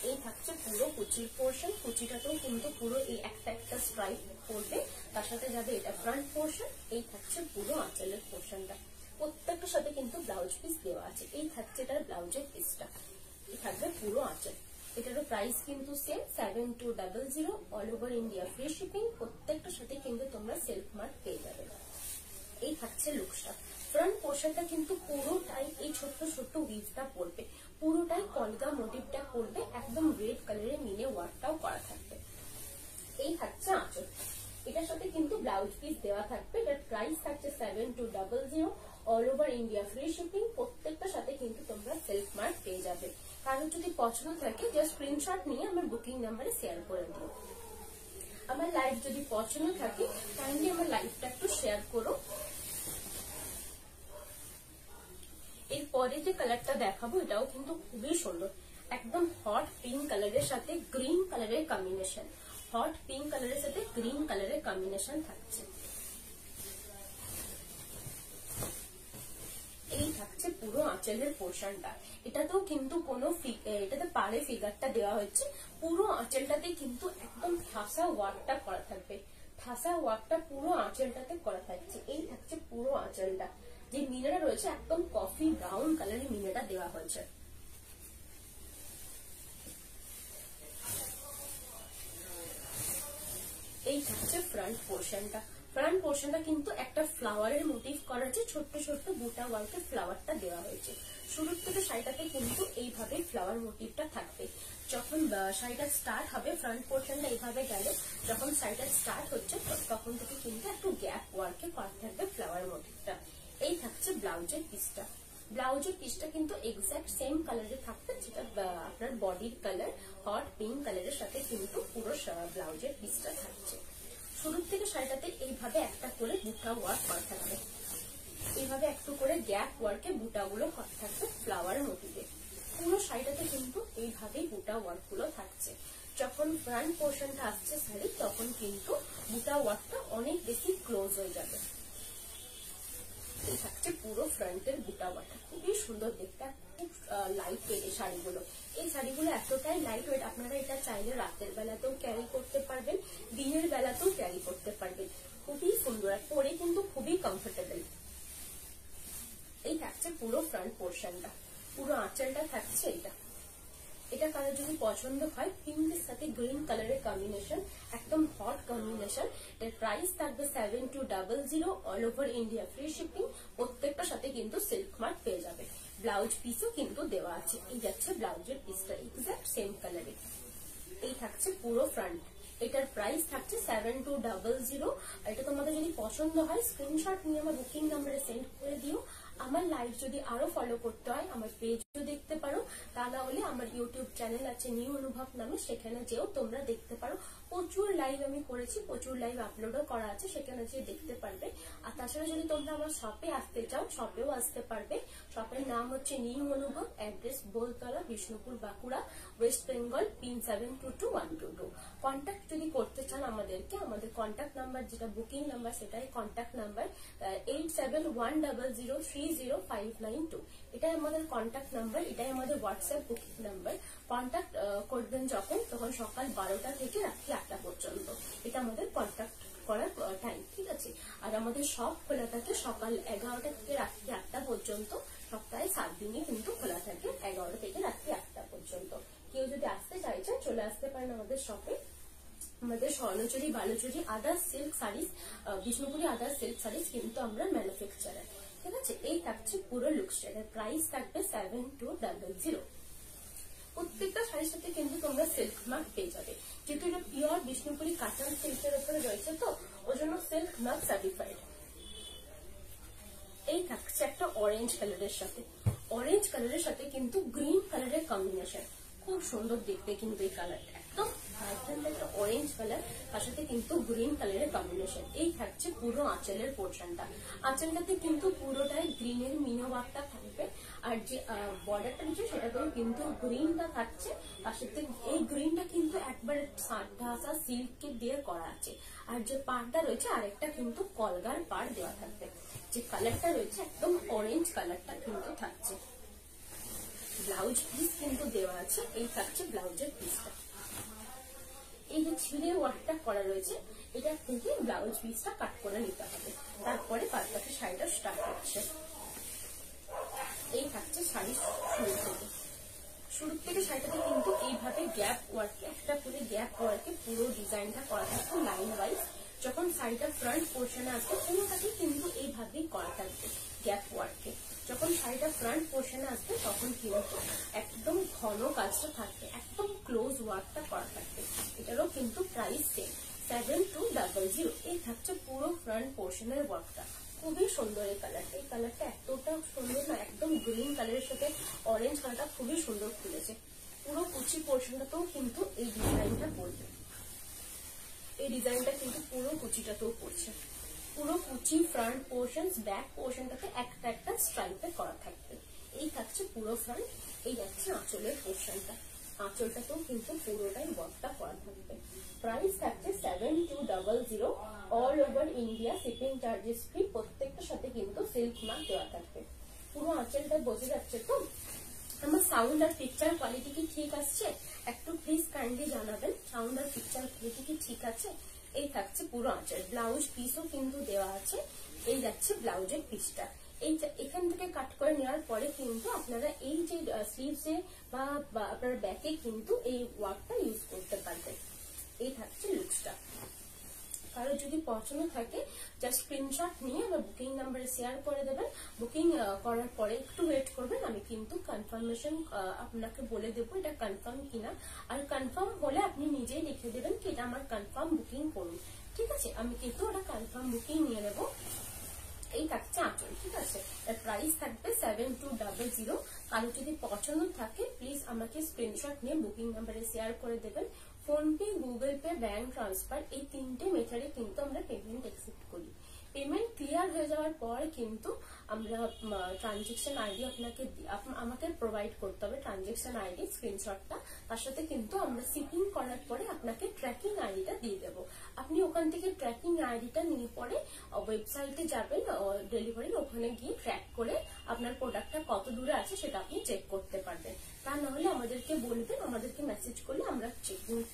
এই থাকছে পুরো কুচির পোর্শন। কুচিটাতেও কিন্তু পুরো এই একটা একটা স্ট্রাইপ পড়বে, তার সাথে যাবে এটা ফ্রন্ট পোর্শন, এই থাকছে পুরো আঁচলের পোর্শনটা। প্রত্যেকটার সাথে কিন্তু ব্লাউজ পিস দেওয়া আছে। এই থাকছে এটার ব্লাউজের পিসটা, এই থাকবে পুরো আঁচল। এটারও প্রাইস কিন্তু same 7200, all over India free shipping. প্রত্যেকটার সাথে কিন্তু তোমরা সেলফ মার্ক পেয়ে যাবে। এই থাকছে লুকসটা। ফ্রন্ট পোর্শনটা কিন্তু পুরোটাই এই ছোট্ট ছোট্ট উইভটা পড়বে, পুরোটাই কলগা মোটিভটা পড়বে, একদম রেড কালারের মিনে ওয়ার্কটাও করা থাকবে। এই থাকছে আঁচল, এটার সাথে কিন্তু ব্লাউজ পিস দেওয়া থাকবে। এটার প্রাইস থাকছে 7200, all over India free shipping. প্রত্যেকটার সাথে কিন্তু তোমরা সেলফ মার্ক পেয়ে যাবে। কারণ যদি পছন্দ থাকে জাস্ট স্ক্রিনশট নিয়ে আমার বুকিং নাম্বারে শেয়ার করে দিও। আমার লাইভ যদি পছন্দ থাকে কাইন্ডলি আমার লাইভটা একটু শেয়ার করো। এরপরে যে কালারটা দেখাবো এটাও কিন্তু খুবই সুন্দর, একদম হট পিঙ্ক কালারের সাথে গ্রিন কালারের কম্বিনেশন। হট পিঙ্ক কালারের সাথে গ্রিন কালারের কম্বিনেশন থাকছে। এই থাকছে পুরো আঁচলের পোর্শনটা। এটাতেও কিন্তু কোনো এটাতে পাড়ে ফিগারটা দেওয়া হয়েছে, পুরো আঁচলটাতে কিন্তু একদম ঠাসা ওয়ার্কটা করা থাকবে। ঠাসা ওয়ার্কটা পুরো আঁচলটাতে করা থাকছে। এই থাকছে পুরো আঁচলটা, যে মিনাটা রয়েছে একদম কফি ব্রাউন কালারের মিনাটা দেওয়া হয়েছে। এই থাকছে ফ্রন্ট পোর্শনটা। ফ্রন্ট পোর্শনটা কিন্তু একটা ফ্লাওয়ারের মোটিভ করা আছে, ছোট্ট ছোট্ট বুটা ওয়ার্কে ফ্লাওয়ারটা দেওয়া হয়েছে। শুরুর থেকে শাড়িটাতে কিন্তু এইভাবে ফ্লাওয়ার মোটিভটা থাকবে। যখন শাড়িটা স্টার্ট হবে ফ্রন্ট পোর্শনটা এইভাবে গেল, যখন শাড়িটা স্টার্ট হচ্ছে তখন থেকে কিন্তু একটু গ্যাপ ওয়ার্কে করা থাকবে ফ্লাওয়ার মোটিভটা। এই থাকছে ব্লাউজের পিসটা। ব্লাউজের পিসটা কিন্তু এক্সাক্ট সেম কালারে থাকবে, যেটা আপনার বডির কালার হট পিঙ্ক কালারের সাথে কিন্তু পুরো ব্লাউজের পিসটা থাকছে। শুরুর থেকে শাড়িটাতে এইভাবে একটা করে বুটা ওয়ার্ক করা থাকবে, এইভাবে একটু করে গ্যাপ ওয়ার্কে বুটাগুলো করা থাকবে ফ্লাওয়ার মোটিভে। পুরো শাড়িটাতে কিন্তু এইভাবেই বুটা ওয়ার্ক গুলো থাকছে। যখন ফ্রন্ট পোর্শনটা আসছে শাড়ি তখন কিন্তু বুটা ওয়ার্কটা অনেক বেশি ক্লোজ হয়ে যাবে। এই থাকছে পুরো ফ্রন্টের বুটা ওয়ার্কটা, খুবই সুন্দর দেখতে, খুব লাইট ওয়েট এই শাড়িগুলো। এই শাড়িগুলো এতটাই লাইট ওয়েট, আপনারা এটা চাইলে রাতের বেলাতেও ক্যারি করতে পারবেন, দিনের বেলাতেও ক্যারি করতে পারবেন। খুবই সুন্দর, পরে কিন্তু খুবই কমফোর্টেবল। এই থাকছে পুরো ফ্রন্ট পোর্শনটা, পুরো আঁচলটা থাকছে এটা। এটা কারো যদি পছন্দ হয়, পিঙ্কের সাথে গ্রিন কালারের কম্বিনেশন, একদম হট কম্বিনেশন। এর প্রাইস থাকবে 7200, all over India free shipping. প্রত্যেকটার সাথে কিন্তু সিল্ক মার্ক পেয়ে যাবে। ব্লাউজ পিসও কিন্তু দেওয়া আছে। এই যাচ্ছে ব্লাউজের পিসটা এক্সাক্ট সেম কালারে। এই থাকছে পুরো ফ্রন্ট। এটার প্রাইস থাকছে 7200। এটা তোমাদের যদি পছন্দ হয় স্ক্রিনশট নিয়ে আমার বুকিং নাম্বারে সেন্ড করে দিও। আমার লাইভ যদি আরো ফলো করতে হয় আমার পেজও দেখতে পারো, তা না হলে আমার ইউটিউব চ্যানেল আছে নিউ অনুভব নামে, সেখানে যেও তোমরা দেখতে পারো। প্রচুর লাইভ আমি করেছি, প্রচুর লাইভ আপলোডও করা আছে, সেখানে যেয়ে দেখতে পারবে। আর তাছাড়া যদি তোমরা আমার শপে আসতে চাও শপেও আসতে পারবে। শপের নাম হচ্ছে new Anubhav, address Boltala, Bishnupur, Bankura, West Bengal, pin 722122। Contact যদি করতে চান আমাদেরকে, আমাদের কন্ট্যাক্ট নাম্বার যেটা বুকিং নাম্বার সেটাই কন্ট্যাক্ট নাম্বার 8710030592। এটাই আমাদের কন্ট্যাক্ট নাম্বার, এটাই আমাদের হোয়াটসঅ্যাপ বুকিং নাম্বার। কন্ট্যাক্ট করবেন তখন সকাল 12টা থেকে রাত্রি 8টা পর্যন্ত, এটা আমাদের কন্ট্যাক্ট করার টাইম, ঠিক আছে। আর আমাদের শপ খোলা থাকে সকাল 11টা থেকে রাত্রি 8টা পর্যন্ত। সপ্তাহে 7 দিনই কিন্তু খোলা থাকে 11টা থেকে রাত্রি 8টা পর্যন্ত। কেউ যদি আসতে চাইছেন চলে আসতে পারেন আমাদের শপে। আমাদের Swarnachari, Baluchari, others silk saris, Bishnupuri others silk saris কিন্তু আমরা ম্যানুফ্যাকচারার, ঠিক আছে। এই থাকছে পুরো লুকসটার প্রাইস থাকবে 7200। প্রত্যেকটা শাড়ির সাথে কিন্তু তোমরা সিল্ক মার্ক পেয়ে যাবে, যেহেতু এটা পিওর বিষ্ণুপুরি কাতান সিল্কের উপরে রয়েছে, তো ওই জন্য সিল্ক মার্ক সার্টিফাইড। এই থাকছে একটা অরেঞ্জ কালারের সাথে, অরেঞ্জ কালারের সাথে কিন্তু গ্রিন কালারের কম্বিনেশন, খুব সুন্দর দেখতে কিন্তু এই কালারটা, একদম একটা অরেঞ্জ কালার, তার সাথে কিন্তু গ্রিন কালারের কম্বিনেশন। এই থাকছে পুরো আঁচলের পোর্শনটা। আঁচলটাতে কিন্তু পুরোটাই গ্রিনের মিনো ওয়ার্কটা থাকবে, আর যে বর্ডারটা রয়েছে সেটাতেও কিন্তু গ্রিনটা থাকছে। তার সাথে এই গ্রিনটা কিন্তু একবারে ঢাসা সিল্ক দিয়ে করা আছে, আর যে পাড়টা রয়েছে আরেকটা কিন্তু কলগার পাড় দেওয়া থাকবে। যে কালারটা রয়েছে একদম অরেঞ্জ কালারটা কিন্তু থাকছে। ব্লাউজ পিস কিন্তু দেওয়া আছে। এই থাকছে ব্লাউজের পিসটা। এই যে ছিঁড়ে ওয়ার্কটা করা রয়েছে, এটা থেকে ব্লাউজ পিসটা কাট করে নিতে হবে, তারপরে বাদবাকি শাড়িটা স্টার্ট হচ্ছে। এই থাকছে শাড়ি শুরু থেকে শাড়িটাতে কিন্তু এইভাবে গ্যাপ ওয়ার্কে, একটা করে গ্যাপ ওয়ার্কে পুরো ডিজাইনটা করা থাকবে লাইন ওয়াইজ। যখন শাড়িটা ফ্রন্ট পোর্শনে আসবে পুরোটাকে কিন্তু এইভাবেই করা থাকবে গ্যাপ ওয়ার্কে। যখন শাড়িটা ফ্রন্ট পোর্শনে আসবে তখন কিন্তু একদম ঘন কাজটা থাকবে, একদম ক্লোজ ওয়ার্কটা করা থাকবে। এটারও কিন্তু প্রাইস সেম 7200। এই থাকছে পুরো ফ্রন্ট পোর্শনের ওয়ার্কটা। খুবই সুন্দর এই কালারটা, এই কালারটা এতটা সুন্দর না, একদম গ্রিন কালারের সাথে অরেঞ্জ কালারটা খুবই সুন্দর খুলেছে। পুরো কুচি পোর্শনটাতেও কিন্তু এই ডিজাইনটা পড়বে, এই ডিজাইনটা কিন্তু পুরো কুচিটাতেও পড়ছে। পুরো কুচি ফ্রন্ট পোর্শন, ব্যাক পোর্শনটাতে একটা একটা স্ট্রাইপে করা থাকবে। এই থাকছে পুরো ফ্রন্ট। এই যাচ্ছে আঁচলের পোর্শনটা, আঁচলটাতেও কিন্তু পুরোটাই ওয়ার্কটা করা থাকবে। প্রাইস থাকছে 7200, all over India, shipping charges free. প্রত্যেকটার সাথে কিন্তু সিল্ক মার্ক দেওয়া থাকবে। পুরো আঁচলটা বোঝা যাচ্ছে তো? আমার সাউন্ড আর পিকচার কোয়ালিটি কি ঠিক আসছে? একটু প্লিজ কাইন্ডলি জানাবেন সাউন্ড আর পিকচার কোয়ালিটি কি ঠিক আছে। এই থাকছে পুরো আঁচল, ব্লাউজ পিসও কিন্তু দেওয়া আছে। এই যাচ্ছে ব্লাউজের পিসটা। এই এখান থেকে কাট করে নেওয়ার পরে কিন্তু আপনারা এই যে স্লিভসে বা আপনার ব্যাকে কিন্তু এই ওয়ার্কটা ইউজ করতে পারবেন। এই থাকছে লুকসটা। কারো যদি পছন্দ থাকে জাস্ট স্ক্রিনশট নিয়ে আমার বুকিং নাম্বারে শেয়ার করে দেবেন। বুকিং করার পরে একটু ওয়েট করবেন, আমি কিন্তু কনফার্মেশন আপনাকে বলে দেবো এটা কনফার্ম কিনা। আর কনফার্ম হলে আপনি নিজেই লিখে দেবেন কি এটা আমার কনফার্ম বুকিং করুন, ঠিক আছে? আমি কিন্তু ওটা কনফার্ম বুকিং নিয়ে নেবো। এই থাকছে আঁচল, ঠিক আছে? এর প্রাইস থাকবে 7200। কারো যদি পছন্দ থাকে প্লিজ আমাকে স্ক্রিনশট নিয়ে বুকিং নাম্বারে শেয়ার করে দেবেন। PhonePe, Google pay, bank transfer এই তিনটে মেথডে কিন্তু আমরা পেমেন্ট অ্যাকসেপ্ট করি। পেমেন্ট ক্লিয়ার হয়ে যাওয়ার পর কিন্তু আমরা ট্রানজেকশন আইডি আমাকে প্রোভাইড করতে হবে, ট্রানজেকশন আইডি স্ক্রিনশটটা। তার সাথে কিন্তু আমরা শিপিং করার পরে আপনাকে ট্র্যাকিং আইডিটা দিয়ে দেবো। আপনি ওখান থেকে ট্র্যাকিং আইডিটা নিয়ে পরে ওয়েবসাইটে যাবেন, ডেলিভারি ওখানে গিয়ে ট্র্যাক করে আপনার প্রোডাক্টটা কত দূরে আছে সেটা আপনি চেক করতে পারবেন। তা না হলে আমাদেরকে বলবেন, আমাদেরকে মেসেজ করলে আমরা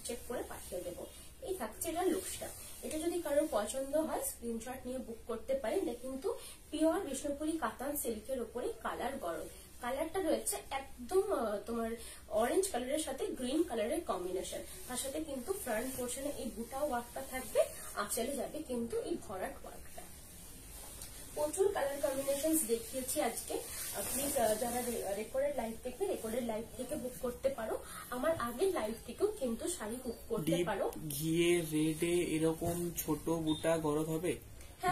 চেক করে পাঠিয়ে দেবো। এই থাকছে এটা লুকসটা। এটা যদি কারোর পছন্দ হয় স্ক্রিনশট নিয়ে বুক করতে পারেন। এটা কিন্তু পিওর বিষ্ণুপুরি কাতান সিল্কের উপরে কালার গরম। কালারটা রয়েছে একদম তোমার অরেঞ্জ কালারের সাথে গ্রিন কালারের কম্বিনেশন। তার সাথে কিন্তু ফ্রন্ট পোর্শনে এই বুটা ওয়ার্কটা থাকবে, আঁচলে যাবে কিন্তু এই ভরাট ওয়ার্কটা। প্রচুর কালার কম্বিনেশন দেখিয়েছি আজকে। প্লিজ যারা রেকর্ডেড লাইভ দেখবে রেকর্ডেড লাইভ থেকে বুক করতে পারো। আমার আগের লাইভ থেকেও কিন্তু শাড়ি বুক করতে পারো। ঘিয়ে রেডে এরকম ছোট বুটা গরদ হবে?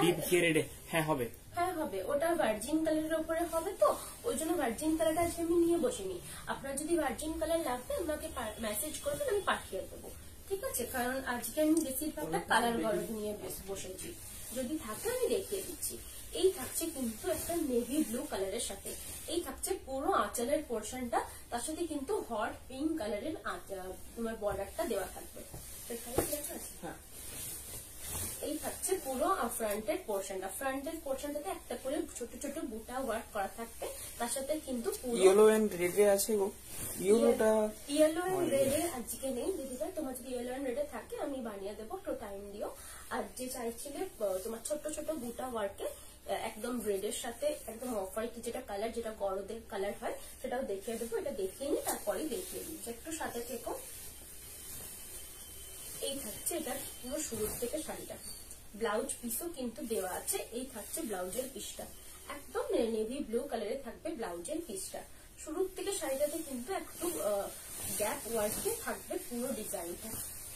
ডিপ ঘিয়ে রেডে? হ্যাঁ হবে, হ্যাঁ হবে। ওটা ভার্জিন কালারের উপরে হবে তো ওই জন্য ভার্জিন কালারটা আজকে আমি নিয়ে বসিনি। আপনার যদি ভার্জিন কালার লাগবে আমাকে মেসেজ করবেন, আমি পাঠিয়ে দেবো, ঠিক আছে? কারণ আজকে আমি বেশিরভাগটা কালার গরদ নিয়ে বসেছি। যদি থাকে আমি দেখিয়ে দিচ্ছি। এই থাকছে কিন্তু একটা নেভি ব্লু কালারের সাথে। এই থাকছে পুরো আঁচলের পোর্শনটা, তার সাথে কিন্তু হট পিঙ্ক কালারের তোমার বর্ডারটা দেওয়া থাকবে। এই থাকছে পুরো ফ্রন্টের পোর্শনটা। ফ্রন্টের পোর্শনটাতে একটা করে ছোট ছোট বুটা ওয়ার্ক করা থাকবে। তার সাথে কিন্তু ইয়েলো এন্ড রেডে আছে গো। ইয়েলো এন্ড রেডে আজকে নেই দিদিভাই, তোমার যদি ইয়েলো এন্ড রেডে থাকে আমি বানিয়ে দেবো, একটু টাইম দিও। আর যে চাইছিলে তোমার ছোট ছোট বুটা ওয়ার্কে একদম রেডের সাথে একদম অফ হোয়াইট যেটা কালার, যেটা গরদের কালার হয় সেটাও দেখিয়ে দেবো। এটা দেখিয়ে নি তারপরে দেখিয়ে দিচ্ছি, একটু সাথে থেকো। এই থাকছে এটা পুরো শুরু থেকে শাড়িটা। ব্লাউজ পিসও কিন্তু দেওয়া আছে। এই থাকছে ব্লাউজের পিসটা, একদম নেভি ব্লু কালারে থাকবে ব্লাউজের পিসটা। শুরুর থেকে শাড়িটাতে কিন্তু একটু গ্যাপ ওয়ার্কে থাকবে পুরো ডিজাইনটা,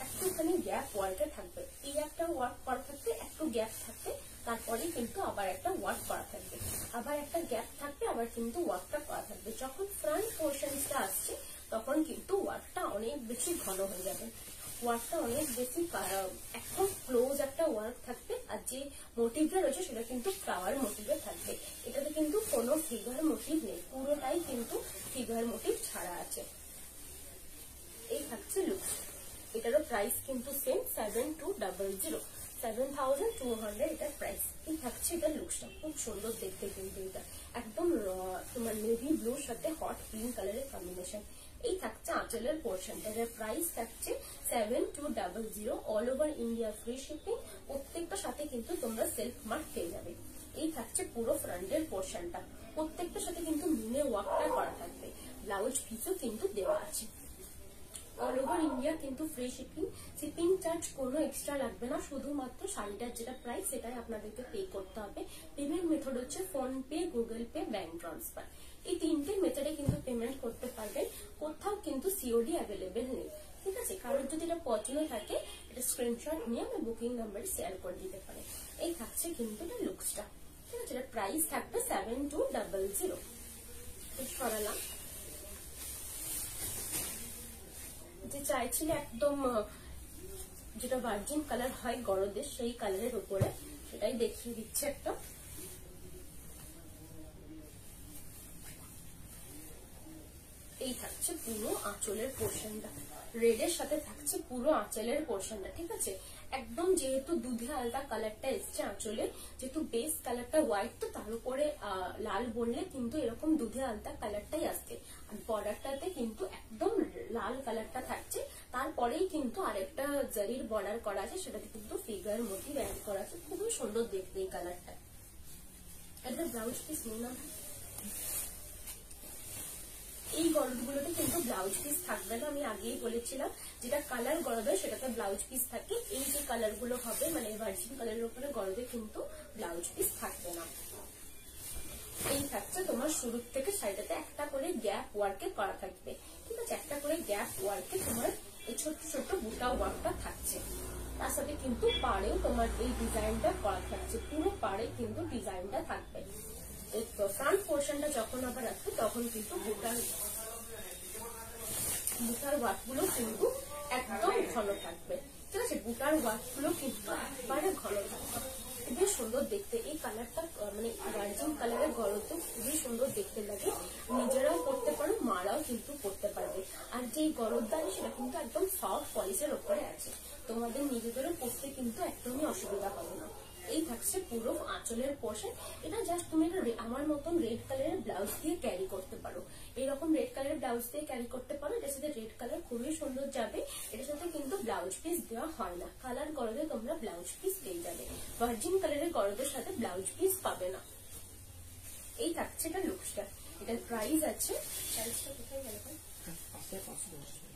একটুখানি গ্যাপ ওয়ার্কে থাকবে। এই একটা ওয়ার্ক করা থাকবে, একটু গ্যাপ থাকবে, তারপরে কিন্তু আবার একটা ওয়ার্ক করা থাকবে, আবার একটা গ্যাপ থাকবে, আবার কিন্তু ওয়ার্কটা করা থাকবে। যখন ফ্রন্ট পোর্শনটা আসছে তখন কিন্তু ওয়ার্কটা অনেক বেশি ঘন হয়ে যাবে, ওয়ার্কটা অনেক বেশি একদম ক্লোজ একটা ওয়ার্ক থাকবে। আর যে মোটিভটা রয়েছে সেটা কিন্তু ফ্লাওয়ার মোটিভে থাকবে। এটাতে কিন্তু কোনো ফিগার মোটিভ নেই, পুরোটাই কিন্তু ফিগার মোটিভ ছাড়া আছে। এই থাকছে লুক। এটারও প্রাইস কিন্তু সেম 7200, 7200 এটার প্রাইস। এই থাকছে এটার লুকসটা, খুব সুন্দর দেখতে কিন্তু। এটা একদম তোমার নেভি ব্লুর সাথে হট পিঙ্ক কালারের কম্বিনেশন। এই থাকছে আঁচলের পোর্শনটা, এর প্রাইস থাকছে 7200। All over India free shipping, প্রত্যেকটা সাথে কিন্তু তোমরা সেলফ মার্ক পেয়ে যাবে। এই থাকছে পুরো ফ্রন্টের পোর্শনটা, প্রত্যেকটার সাথে কিন্তু মিনে ওয়ার্কটা করা থাকবে, ব্লাউজ পিসও কিন্তু দেওয়া আছে। অল ওভার ইন্ডিয়া কিন্তু ফ্রি শিপিং, শিপিং চার্জ কোনো এক্সট্রা লাগবে না, শুধুমাত্র শাড়িটার যেটা প্রাইস সেটাই আপনাদেরকে পে করতে হবে। পেমেন্ট মেথড হচ্ছে phone pay, Google pay, bank transfer, এই তিনটে মেথডে কিন্তু পেমেন্ট করতে পারবেন। কোথাও কিন্তু সিওডি অ্যাভেলেবেল নেই, ঠিক আছে। কারোর যদি এটা পছন্দ থাকে এটা স্ক্রিনশট নিয়ে আমি বুকিং নাম্বারে শেয়ার করে দিতে পারে। এই থাকছে কিন্তু এটা লুকসটা, ঠিক আছে। এটা প্রাইস থাকবে 7200। সরালাম। যে চাইছিলে একদম যেটা ভার্জিন কালার হয় গরদের, সেই কালারের উপরে সেটাই দেখিয়ে দিচ্ছে একটা। এই থাকছে পুরো আঁচলের পোর্শনটা, রেডের সাথে থাকছে পুরো আঁচলের পোর্শনটা, ঠিক আছে। একদম যেহেতু দুধে আলতা কালারটা এসছে আঁচলে, যেহেতু বেস কালারটা হোয়াইট, তো তার উপরে লাল বললে কিন্তু এরকম দুধে আলতা কালারটাই আসছে। আর বর্ডারটাতে কিন্তু একদম লাল কালারটা থাকছে, তারপরেই কিন্তু আরেকটা জারির বর্ডার করা আছে, সেটাতে কিন্তু ফিগার মোটিভ অ্যাড করা আছে, খুবই সুন্দর দেখতে এই কালারটা। একটা ব্লাউজ পিস নিয়ে না, এই গরদগুলোতে কিন্তু ব্লাউজ পিস থাকবে না, আমি আগেই বলেছিলাম যেটা কালার গরদ হয় সেটাতে ব্লাউজ পিস থাকে। এই যে কালার গুলো হবে মানে ভার্জিন কালারের উপরে গরদে কিন্তু ব্লাউজ পিস থাকবে না। এই থাকছে তোমার শুরু থেকে সাইডেতে একটা করে গ্যাপ ওয়ার্কে করা থাকবে, ঠিক আছে। একটা করে গ্যাপ ওয়ার্কে তোমার এই ছোট্ট ছোট্ট বুটা ওয়ার্কটা থাকছে, তার সাথে কিন্তু পাড়েও তোমার এই ডিজাইনটা করা থাকছে, পুরো পাড়ে কিন্তু ডিজাইনটা থাকবে। ফ্রন্ট পোর্শনটা যখন আবার আসবে তখন কিন্তু বুটার ওয়ার্ক গুলো কিন্তু একদম ঘন থাকবে, ঠিক আছে। বুটার ওয়ার্ক গুলো কিন্তু একবারে ঘন থাকবে, খুবই সুন্দর দেখতে। এই কালারটা মানে ভার্জিন কালারের গরদ খুবই সুন্দর দেখতে লাগে, নিজেরাও করতে পারো, মারাও কিন্তু করতে পারবে। আর যেই গরদদানি সেটা কিন্তু একদম সফট পলিশের ওপরে আছে, তোমাদের নিজেদেরও পরতে কিন্তু একদমই অসুবিধা হবে না। এই থাকছে পুরো আঁচলের পোর্শন, এটা জাস্ট তুমি আমার মতন রেড কালারের ব্লাউজ দিয়ে ক্যারি করতে পারো, এরকম রেড কালারের ব্লাউজ দিয়ে ক্যারি করতে পারো, এটার সাথে রেড কালার খুবই সুন্দর যাবে। এটার সাথে কিন্তু ব্লাউজ পিস দেওয়া হয় না, কালার গরদে তোমরা ব্লাউজ পিস পেয়ে যাবে, ভার্জিন কালারের গরদের সাথে ব্লাউজ পিস পাবে না। এই থাকছে এটা লুকসটা, এটার প্রাইস আছে, প্রাইসটা কোথায় গেল?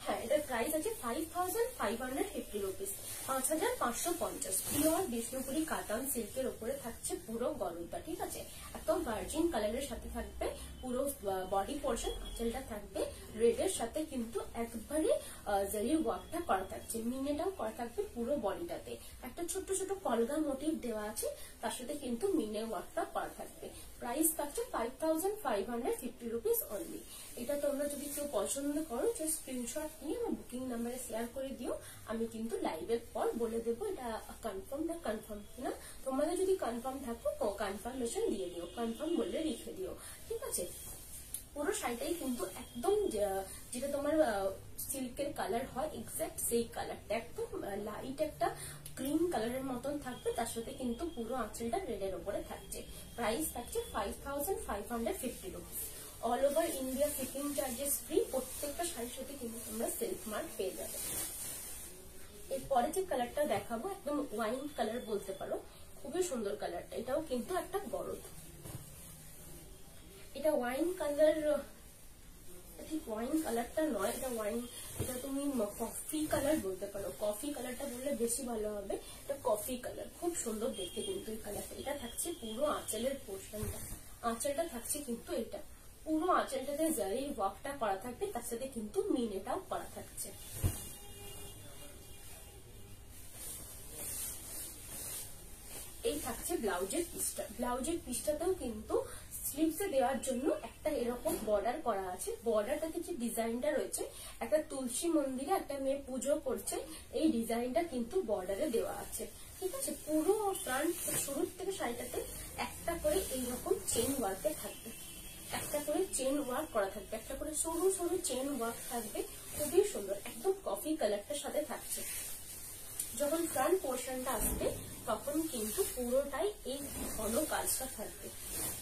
হ্যাঁ, এটার প্রাইস আছে 5550 রুপিস, 5550। পিওর বিষ্ণুপুরি কাতান সিল্কের উপরে থাকছে পুরো গরদটা, ঠিক আছে। একদম ভার্জিন কালারের সাথে থাকবে পুরো বডি পোর্শন, আঁচলটা থাকবে রেডের সাথে কিন্তু একবারে জারির ওয়ার্কটা করা থাকছে, মিনেটাও করা থাকবে পুরো বডিটাতে, একটা ছোট্ট ছোট কলগা মোটিভ দেওয়া আছে, তার সাথে কিন্তু মিনে ওয়ার্কটা করা থাকবে। প্রাইস থাকছে 5550 রুপিস অনলি। এটা তোমরা যদি কেউ পছন্দ করো জাস্ট স্ক্রিনশট নিয়ে আমার বুকিং নাম্বারে শেয়ার করে দিও, আমি কিন্তু লাইভের পর বলে দেবো এটা কনফার্ম না কনফার্ম কিনা। তোমাদের যদি কনফার্ম থাকো তো কনফার্মেশন দিয়ে দিও, কনফার্ম বলে লিখে দিও, ঠিক আছে। পুরো শাড়িটাই কিন্তু একদম যেটা তোমার সিল্কের কালার হয় এক্সাক্ট সেই কালারটা, একদম লাইট একটা ক্রিম কালারের মতন থাকবে, তার সাথে কিন্তু পুরো আঁচলটা রেডের উপরে থাকছে। প্রাইস থাকছে 5550 rupees. All over India shipping charges free, প্রত্যেকটা শাড়ির সাথে কিন্তু তোমরা সেলফ মার্ক পেয়ে যাবে। এরপরে যে কালারটা দেখাবো একদম ওয়াইন কালার বলতে পারো, খুবই সুন্দর কালারটা, এটাও কিন্তু একটা গরদ। এটা ওয়াইন কালার, ঠিক ওয়াইন কালারটা নয়, এটা ওয়াইন, এটা তুমি কফি কালার বলতে পারো, কফি কালারটা বললে বেশি ভালো হবে। এটা কফি কালার, খুব সুন্দর দেখতে কিন্তু এই কালারটা। এটা থাকছে পুরো আঁচলের পোর্শনটা, আঁচলটা থাকছে কিন্তু এটা পুরো আঁচলটাতে জারির ওয়ার্কটা করা থাকবে, তার সাথে কিন্তু মিনেটাও করা থাকছে। এই থাকছে ব্লাউজের পিসটা, ব্লাউজের পিসটাতেও কিন্তু স্লিভসে দেওয়ার জন্য একটা এরকম বর্ডার করা আছে, বর্ডারটাতে যে ডিজাইনটা রয়েছে একটা তুলসী মন্দিরে একটা মেয়ে পুজো করছে, এই ডিজাইনটা কিন্তু বর্ডারে দেওয়া আছে, ঠিক আছে। পুরো ফ্রন্ট শুরু থেকে শাড়িটাতে একটা করে এইরকম চেন ওয়ার্কে থাকবে, একটা করে চেন ওয়ার্ক করা থাকবে, একটা করে সরু সরু চেন ওয়ার্ক থাকবে, খুবই সুন্দর, একদম কফি কালারটার সাথে থাকছে। যখন ফ্রন্ট পোর্শনটা আসবে তখন কিন্তু পুরোটাই এই ঘন কাজটা থাকবে।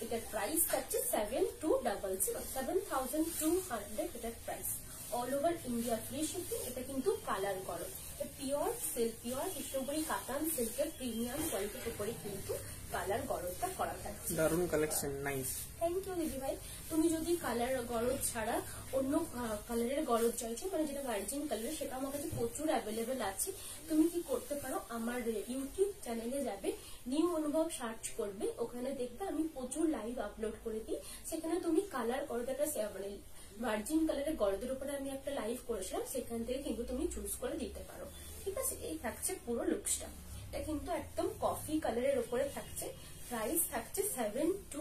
এটার প্রাইস থাকছে 7200, 7200 এটার price. All over India free shipping. এটা কিন্তু কালার গরম, পিওর সিল্ক, পিওর কৃষ্ণপুরী কাতান সিল্কের প্রিমিয়াম কোয়ালিটির উপরে কিন্তু কালার গরজটা করা থাকছে। দারুন কালেকশন, নাইস। থ্যাংক ইউ দিদি ভাই। তুমি যদি কালার গরজ ছাড়া অন্য কালারের গরজ চাইছো, মানে যেটা ভার্জিন কালার, সেটা আমার কাছে প্রচুর অ্যাভেলেবেল আছে। তুমি কি করতে পারো, আমার ইউটিউব চ্যানেলে যাবে, নিউ অনুভব সার্চ করবে, ওখানে দেখবে আমি প্রচুর লাইভ আপলোড করে দিই। সেখানে তুমি কালার গরজ একটা মানে ভার্জিন কালারের গরজের উপরে আমি একটা লাইভ করেছিলাম, সেখান থেকে কিন্তু তুমি চুজ করে দিতে পারো। ঠিক আছে, এই থাকছে পুরো লুকসটা। এটা কিন্তু একদম কফি কালারের উপরে থাকছে। প্রাইস থাকছে 7200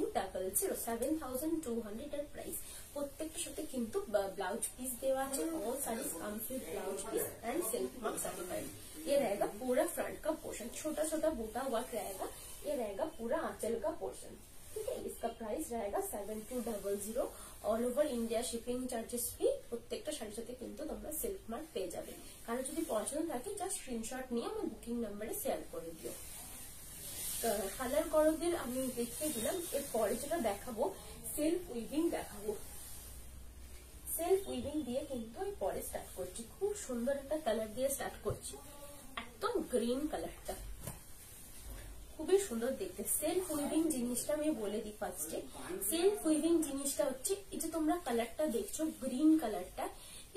এর প্রাইস। প্রত্যেকটার সাথে কিন্তু ব্লাউজ পিস দেওয়া আছে। All saris comes with blouse piece and silk mark certified. ये रहेगा पूरा फ्रंट का पोर्शन, छोटा छोटा बूटा वर्क रहेगा। ये रहेगा पूरा आंचल का पोर्शन। ठीक है, इसका प्राइस रहेगा 7200। All over India shipping charges free. প্রত্যেকটা শাড়ির সাথে কিন্তু তোমরা সিল্ক মার্ক পেয়ে যাবে। কারণ যদি পছন্দ থাকে জাস্ট স্ক্রিনশট নিয়ে আমার বুকিং নাম্বারে শেয়ার করে দিও। কালার গরজের আমি দেখিয়ে দিলাম। এরপরে যেটা দেখাবো সেলফ উইভিং দেখাবো। সেলফ উইভিং দিয়ে কিন্তু আমি পরে স্টার্ট করছি। খুব সুন্দর একটা কালার দিয়ে স্টার্ট করছি, একদম গ্রিন কালারটা, খুবই সুন্দর দেখতে। সেলফ উইভিং জিনিসটা আমি বলে দিই ফার্স্টে। সেলফ উইভিং জিনিসটা হচ্ছে এই যে তোমরা কালারটা দেখছো গ্রিন কালারটা,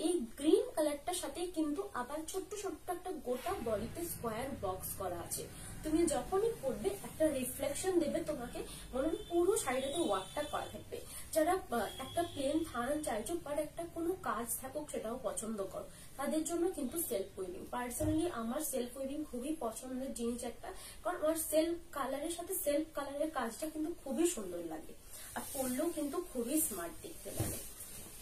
এই গ্রিন কালারটার সাথে কিন্তু আবার ছোট্ট ছোট্ট একটা গোটা বডিতে স্কোয়ার বক্স করা আছে। তুমি যখনই পরবে একটা রিফ্লেকশন দেবে তোমাকে, মনে হয় পুরো শাড়িটাতে ওয়ার্কটা করা থাকবে। যারা একটা প্লেন থান চাইছো বাট একটা কোনো কাজ থাকুক সেটাও পছন্দ করো, তাদের জন্য কিন্তু সেলফ উইভিং। পার্সোনালি আমার সেলফ উইভিং খুবই পছন্দের জিনিস একটা, কারণ আমার সেলফ কালারের সাথে সেলফ কালারের কাজটা কিন্তু খুবই সুন্দর লাগে, আর পরলেও কিন্তু খুবই স্মার্ট দেখতে লাগে।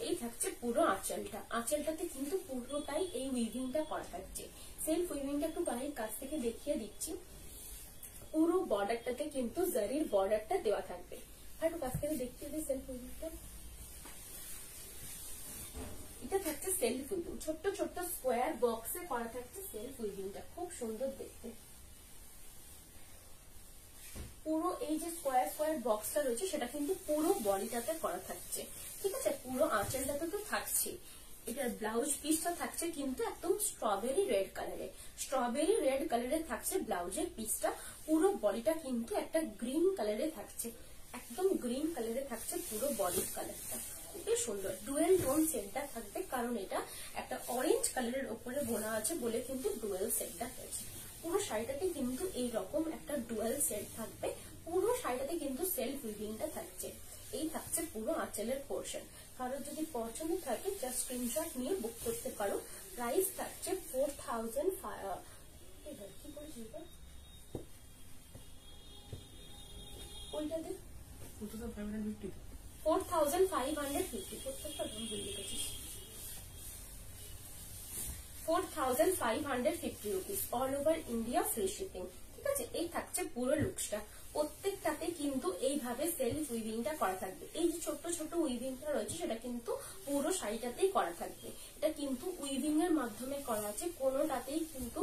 এই থাকছে পুরো আঁচলটা, আঁচলটাতে কিন্তু পুরোটাই এই উইভিংটা করা থাকছে। সেলফ উইভিংটা একটু গায়ের কাছ থেকে দেখিয়ে দিচ্ছি। পুরো বর্ডারটাতে কিন্তু জারির বর্ডারটা দেওয়া থাকবে। একটু কাছ থেকে দেখিয়ে দিই সেলফ উইভিংটা। এটা থাকছে সেলফ উইভিং, ছোট্ট ছোট্ট স্কোয়ার বক্সে করা থাকছে সেলফ উইভিংটা, খুব সুন্দর দেখতে। পুরো এই যে স্কোয়ার স্কোয়ার বক্সটা রয়েছে সেটা কিন্তু পুরো বডিটাতে করা থাকছে। ঠিক আছে, পুরো আঁচলটাতে তো থাকছে। এটার ব্লাউজ পিসটা থাকছে কিন্তু একদম স্ট্রবেরি রেড কালারে, স্ট্রবেরি রেড কালারে থাকছে ব্লাউজের পিসটা। পুরো বডিটা কিন্তু একটা গ্রিন কালারে থাকছে, একদম গ্রিন কালারে থাকছে পুরো বডির কালারটা, খুবই সুন্দর। ডুয়েল টোন সেটটা থাকবে, কারণ এটা একটা অরেঞ্জ কালারের উপরে বোনা আছে বলে কিন্তু ডুয়েল সেটটা হয়েছে। পুরো শাড়িটাতে কিন্তু এইরকম একটা ডুয়েল সেট থাকবে। পুরো শাড়িটাতে কিন্তু সেলফ উইভিংটা থাকছে। এই থাকছে পুরো আঁচলের পোর্শন। কারো যদি পছন্দ থাকে জাস্ট স্ক্রিনশট নিয়ে বুক করতে পারো। প্রাইস থাকছে 4550। ওইটা দেখ 4550 প্রত্যেকটা দাম বলে লিখেছিস। 4550 rupees, all over India free shipping. ঠিক আছে, এই থাকছে পুরো লুকসটা। প্রত্যেকটাতে কিন্তু এইভাবে সেলফ উইভিংটা করা থাকবে। এই যে ছোট্ট ছোট উইভিংটা রয়েছে সেটা কিন্তু পুরো শাড়িটাতেই করা থাকবে। এটা কিন্তু উইভিং এর মাধ্যমে করা আছে, কোনোটাতেই কিন্তু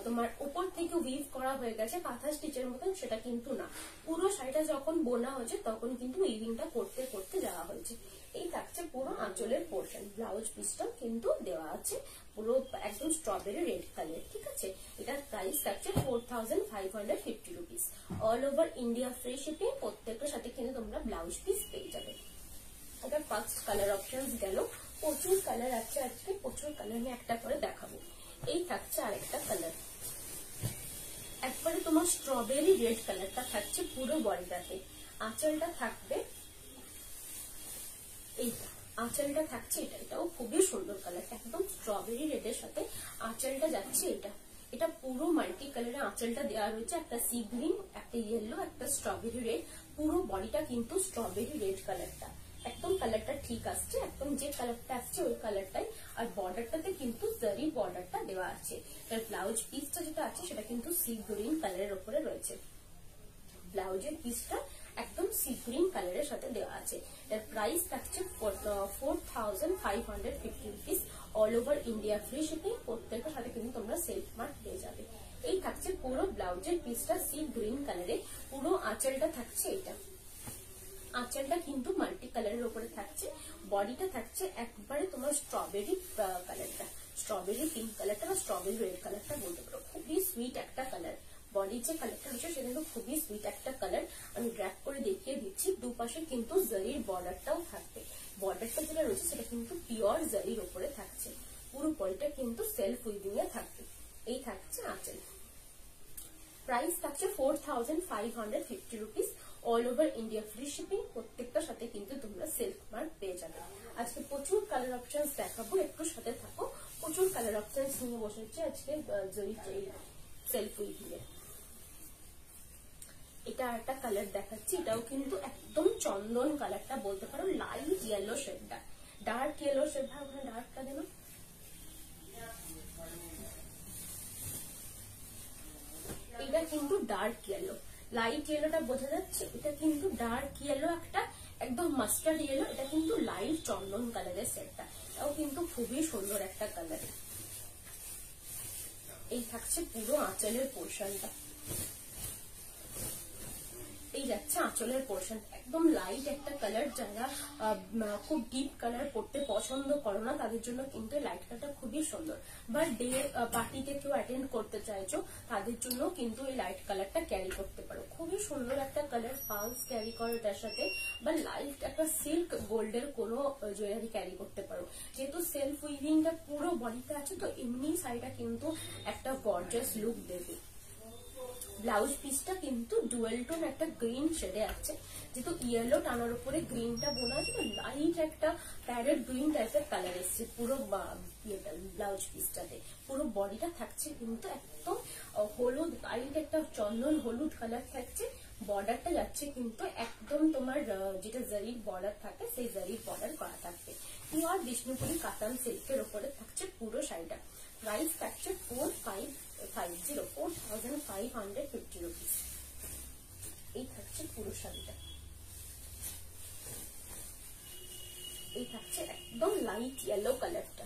তোমার উপর থেকে উইভ করা হয়ে গেছে কাঁথা স্টিচের মতন, সেটা কিন্তু না। পুরো শাড়িটা যখন বোনা হয়েছে তখন কিন্তু উইভিংটা করতে করতে যাওয়া হয়েছে। এই থাকছে পুরো আঁচলের পোর্শন, ব্লাউজ পিসটাও কিন্তু দেওয়া আছে পুরো একদম স্ট্রবেরি রেড কালার। ঠিক আছে, এটার প্রাইস থাকছে 4550 rupees, all over India free shipping. প্রত্যেকটার সাথে কিন্তু তোমরা ব্লাউজ পিস পেয়ে যাবে। এটা ফার্স্ট কালার অপশন গেল। প্রচুর কালার আছে আজকে, প্রচুর কালার আমি একটা করে দেখাবো। এই থাকছে আরেকটা কালার, একবারে তোমার স্ট্রবেরি রেড কালারটা থাকছে পুরো বডিটাতে। আঁচলটা থাকবে এইটা, আঁচলটা থাকছে এটা, এটাও খুবই সুন্দর কালার, একদম স্ট্রবেরি রেডের সাথে আঁচলটা যাচ্ছে এটা। এটা পুরো মাল্টি কালারে আঁচলটা দেওয়া রয়েছে, একটা সি গ্রিন, একটা ইয়েলো, একটা স্ট্রবেরি রেড। পুরো বডিটা কিন্তু স্ট্রবেরি রেড কালারটা, একদম কালারটা ঠিক আসছে, একদম যে কালারটা আসছে ওই কালারটাই। আর বর্ডারটাতে কিন্তু জারি বর্ডারটা দেওয়া আছে। এর ব্লাউজ পিসটা যেটা আছে সেটা কিন্তু সি গ্রিন কালারের উপরে রয়েছে। ব্লাউজের পিসটা একদম সি গ্রিন কালারের সাথে দেওয়া আছে। এর প্রাইস থাকছে 4550 rupees, all over India free shipping. প্রত্যেকটার সাথে কিন্তু তোমরা সেলফ মার্ক পেয়ে যাবে। এই থাকছে পুরো ব্লাউজের পিসটা সি গ্রিন কালারে, পুরো আঁচলটা থাকছে এটা। আঁচলটা কিন্তু মাল্টি কালারের উপরে থাকছে, বডিটা থাকছে একবারে তোমার স্ট্রবেরি কালারটা, স্ট্রবেরি পিঙ্ক কালারটা বা স্ট্রবেরি রেড কালারটা বলতে পারো। খুবই সুইট একটা কালার, বডির যে কালারটা রয়েছে সেটা কিন্তু খুবই সুইট একটা কালার। আমি ড্র্যাগ করে দেখিয়ে দিচ্ছি। দুপাশে কিন্তু জারির বর্ডারটাও থাকবে, বর্ডারটা যেটা রয়েছে সেটা কিন্তু পিওর জারির উপরে থাকছে। পুরো বডিটা কিন্তু সেলফ উইভিং এ থাকবে। এই থাকছে আঁচল। প্রাইস থাকছে 4550 rupees, all over India free shipping. প্রত্যেকটার সাথে কিন্তু তোমরা সেলফ মার্ক পেয়ে যাবে। আজকে প্রচুর কালার অপশন দেখাবো, একটু সাথে থাকো। প্রচুর কালার অপশন নিয়ে বসেছে আজকে জরি সেলফ উইভিং এর। এটা একটা কালার দেখাচ্ছি, এটাও কিন্তু একদম চন্দন কালারটা বলতে পারো, লাইট ইয়েলো শেডটা, ডার্ক ইয়েলো শেড। ভাই ওখানে ডার্কটা দেন। এটা কিন্তু ডার্ক ইয়েলো, লাইট ইয়েলোটা বোঝা যাচ্ছে, এটা কিন্তু ডার্ক ইয়েলো একটা একদম মাস্টার্ড ইয়েলো, এটা কিন্তু লাইট চন্দন কালারের সেটটা, এটাও কিন্তু খুবই সুন্দর একটা কালার। এই থাকছে পুরো আঁচলের পোর্শনটা, এই যাচ্ছে আঁচলের পোর্শন, একদম লাইট একটা কালার। যারা খুব ডিপ কালার পড়তে পছন্দ করো না তাদের জন্য কিন্তু লাইট কালারটা খুবই সুন্দর। বা ডে পার্টিতে কেউ অ্যাটেন্ড করতে চাইছো তাদের জন্য কিন্তু এই লাইট কালারটা ক্যারি করতে পারো। খুবই সুন্দর একটা কালার, পালস ক্যারি করো তার সাথে, বা লাইট একটা সিল্ক গোল্ডের কোনো জুয়েলারি ক্যারি করতে পারো। যেহেতু সেলফ উইভিংটা পুরো বডিতে আছে তো এমনি শাড়িটা কিন্তু একটা গর্জাস লুক দেবে। ব্লাউজ পিসটা কিন্তু ডুয়েল টোন একটা গ্রিন শেডে আছে, যেহেতু ইয়েলো টানার উপরে গ্রিনটা বোনা আছে, লাইট একটা প্যারেট গ্রিন টাইপের কালার এসছে পুরো ব্লাউজ পিসটাতে। পুরো বডিটা থাকছে কিন্তু একদম হলুদ, লাইট একটা চন্দন হলুদ কালার থাকছে। বর্ডারটা যাচ্ছে কিন্তু একদম তোমার যেটা জারির বর্ডার থাকে সেই জারির বর্ডার করা থাকবে। পিওর বিষ্ণুপুরি কাতান সিল্কের উপরে থাকছে পুরো শাড়িটা। প্রাইস থাকছে 4550 রুপিস। এই থাকছে পুরো শাড়িটা। এই থাকছে একদম লাইট ইয়েলো কালারটা,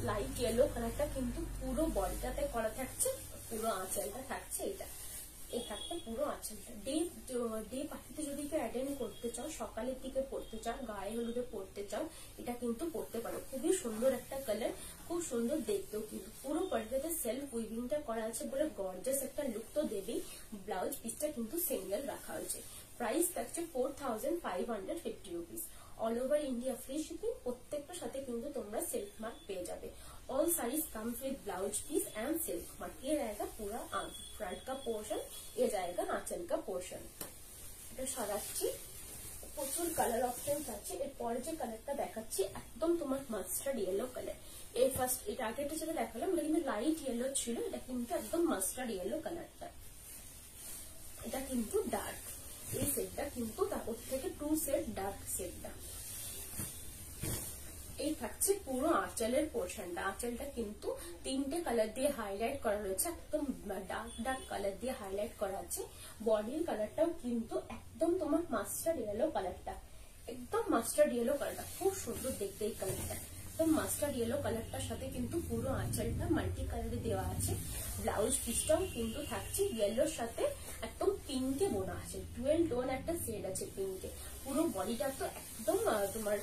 লাইট ইয়েলো কালারটা কিন্তু পুরো বডিটাতে করা থাকছে, পুরো আঁচলটা থাকছে এটা। এই থাকছে পুরো আঁচলটা। ডে পার্টিতে যদি কেউ অ্যাটেন্ড করতে চাও, সকালের দিকে পড়তে চাও, গায়ে হলুদে পড়তে চাও, এটা কিন্তু পড়তে পারো। খুবই সুন্দর একটা কালার, খুব সুন্দর দেখতেও কিন্তু। পুরো বডিটাতে সেলফ উইভিংটা করা আছে বলে গর্জাস একটা লুক তো দেবেই। ব্লাউজ পিসটা কিন্তু সিঙ্গেল রাখা হয়েছে। প্রাইস থাকছে 4550 rupees, all over India free shipping. প্রত্যেকটার সাথে কিন্তু তোমরা সেলফ মার্ক পেয়ে যাবে। All saris comes with blouse piece and silk mark. ये रहेगा पूरा फ्रंट का पोर्शन, ये जाएगा आंचल का पोर्शन। এটা সরাচ্ছি, প্রচুর কালার অপশনস আছে। এরপরে যে কালারটা দেখাচ্ছি একদম তোমার মাস্টার্ড ইয়েলো কালার। এই ফার্স্ট এটা আগেটা যেটা দেখালাম এটা কিন্তু লাইট ইয়েলো ছিল, এটা কিন্তু একদম মাস্টার্ড ইয়েলো কালারটা। এটা কিন্তু ডার্ক, এই সেটটা কিন্তু তারপর থেকে 2 সেট ডার্ক সেটটা। এই থাকছে পুরো আঁচলের পোর্শনটা। আঁচলটা কিন্তু 3টে কালার দিয়ে হাইলাইট করা রয়েছে, একদম ডার্ক ডার্ক কালার দিয়ে হাইলাইট করা আছে। বডির কালারটাও কিন্তু একদম তোমার মাস্টার্ড ইয়েলো কালারটা, একদম মাস্টার্ড ইয়েলো কালারটা, খুব সুন্দর দেখতে এই কালারটা। একদম মাস্টার্ড ইয়েলো কালারটার সাথে কিন্তু পুরো আঁচলটা মাল্টি কালারে দেওয়া আছে। ব্লাউজ পিসটাও কিন্তু থাকছে ইয়েলোর সাথে একদম পিঙ্কে বোনা আছে, ডুয়েল টোন একটা শেড আছে পিঙ্কে। পুরো বডিটা তো একদম তোমার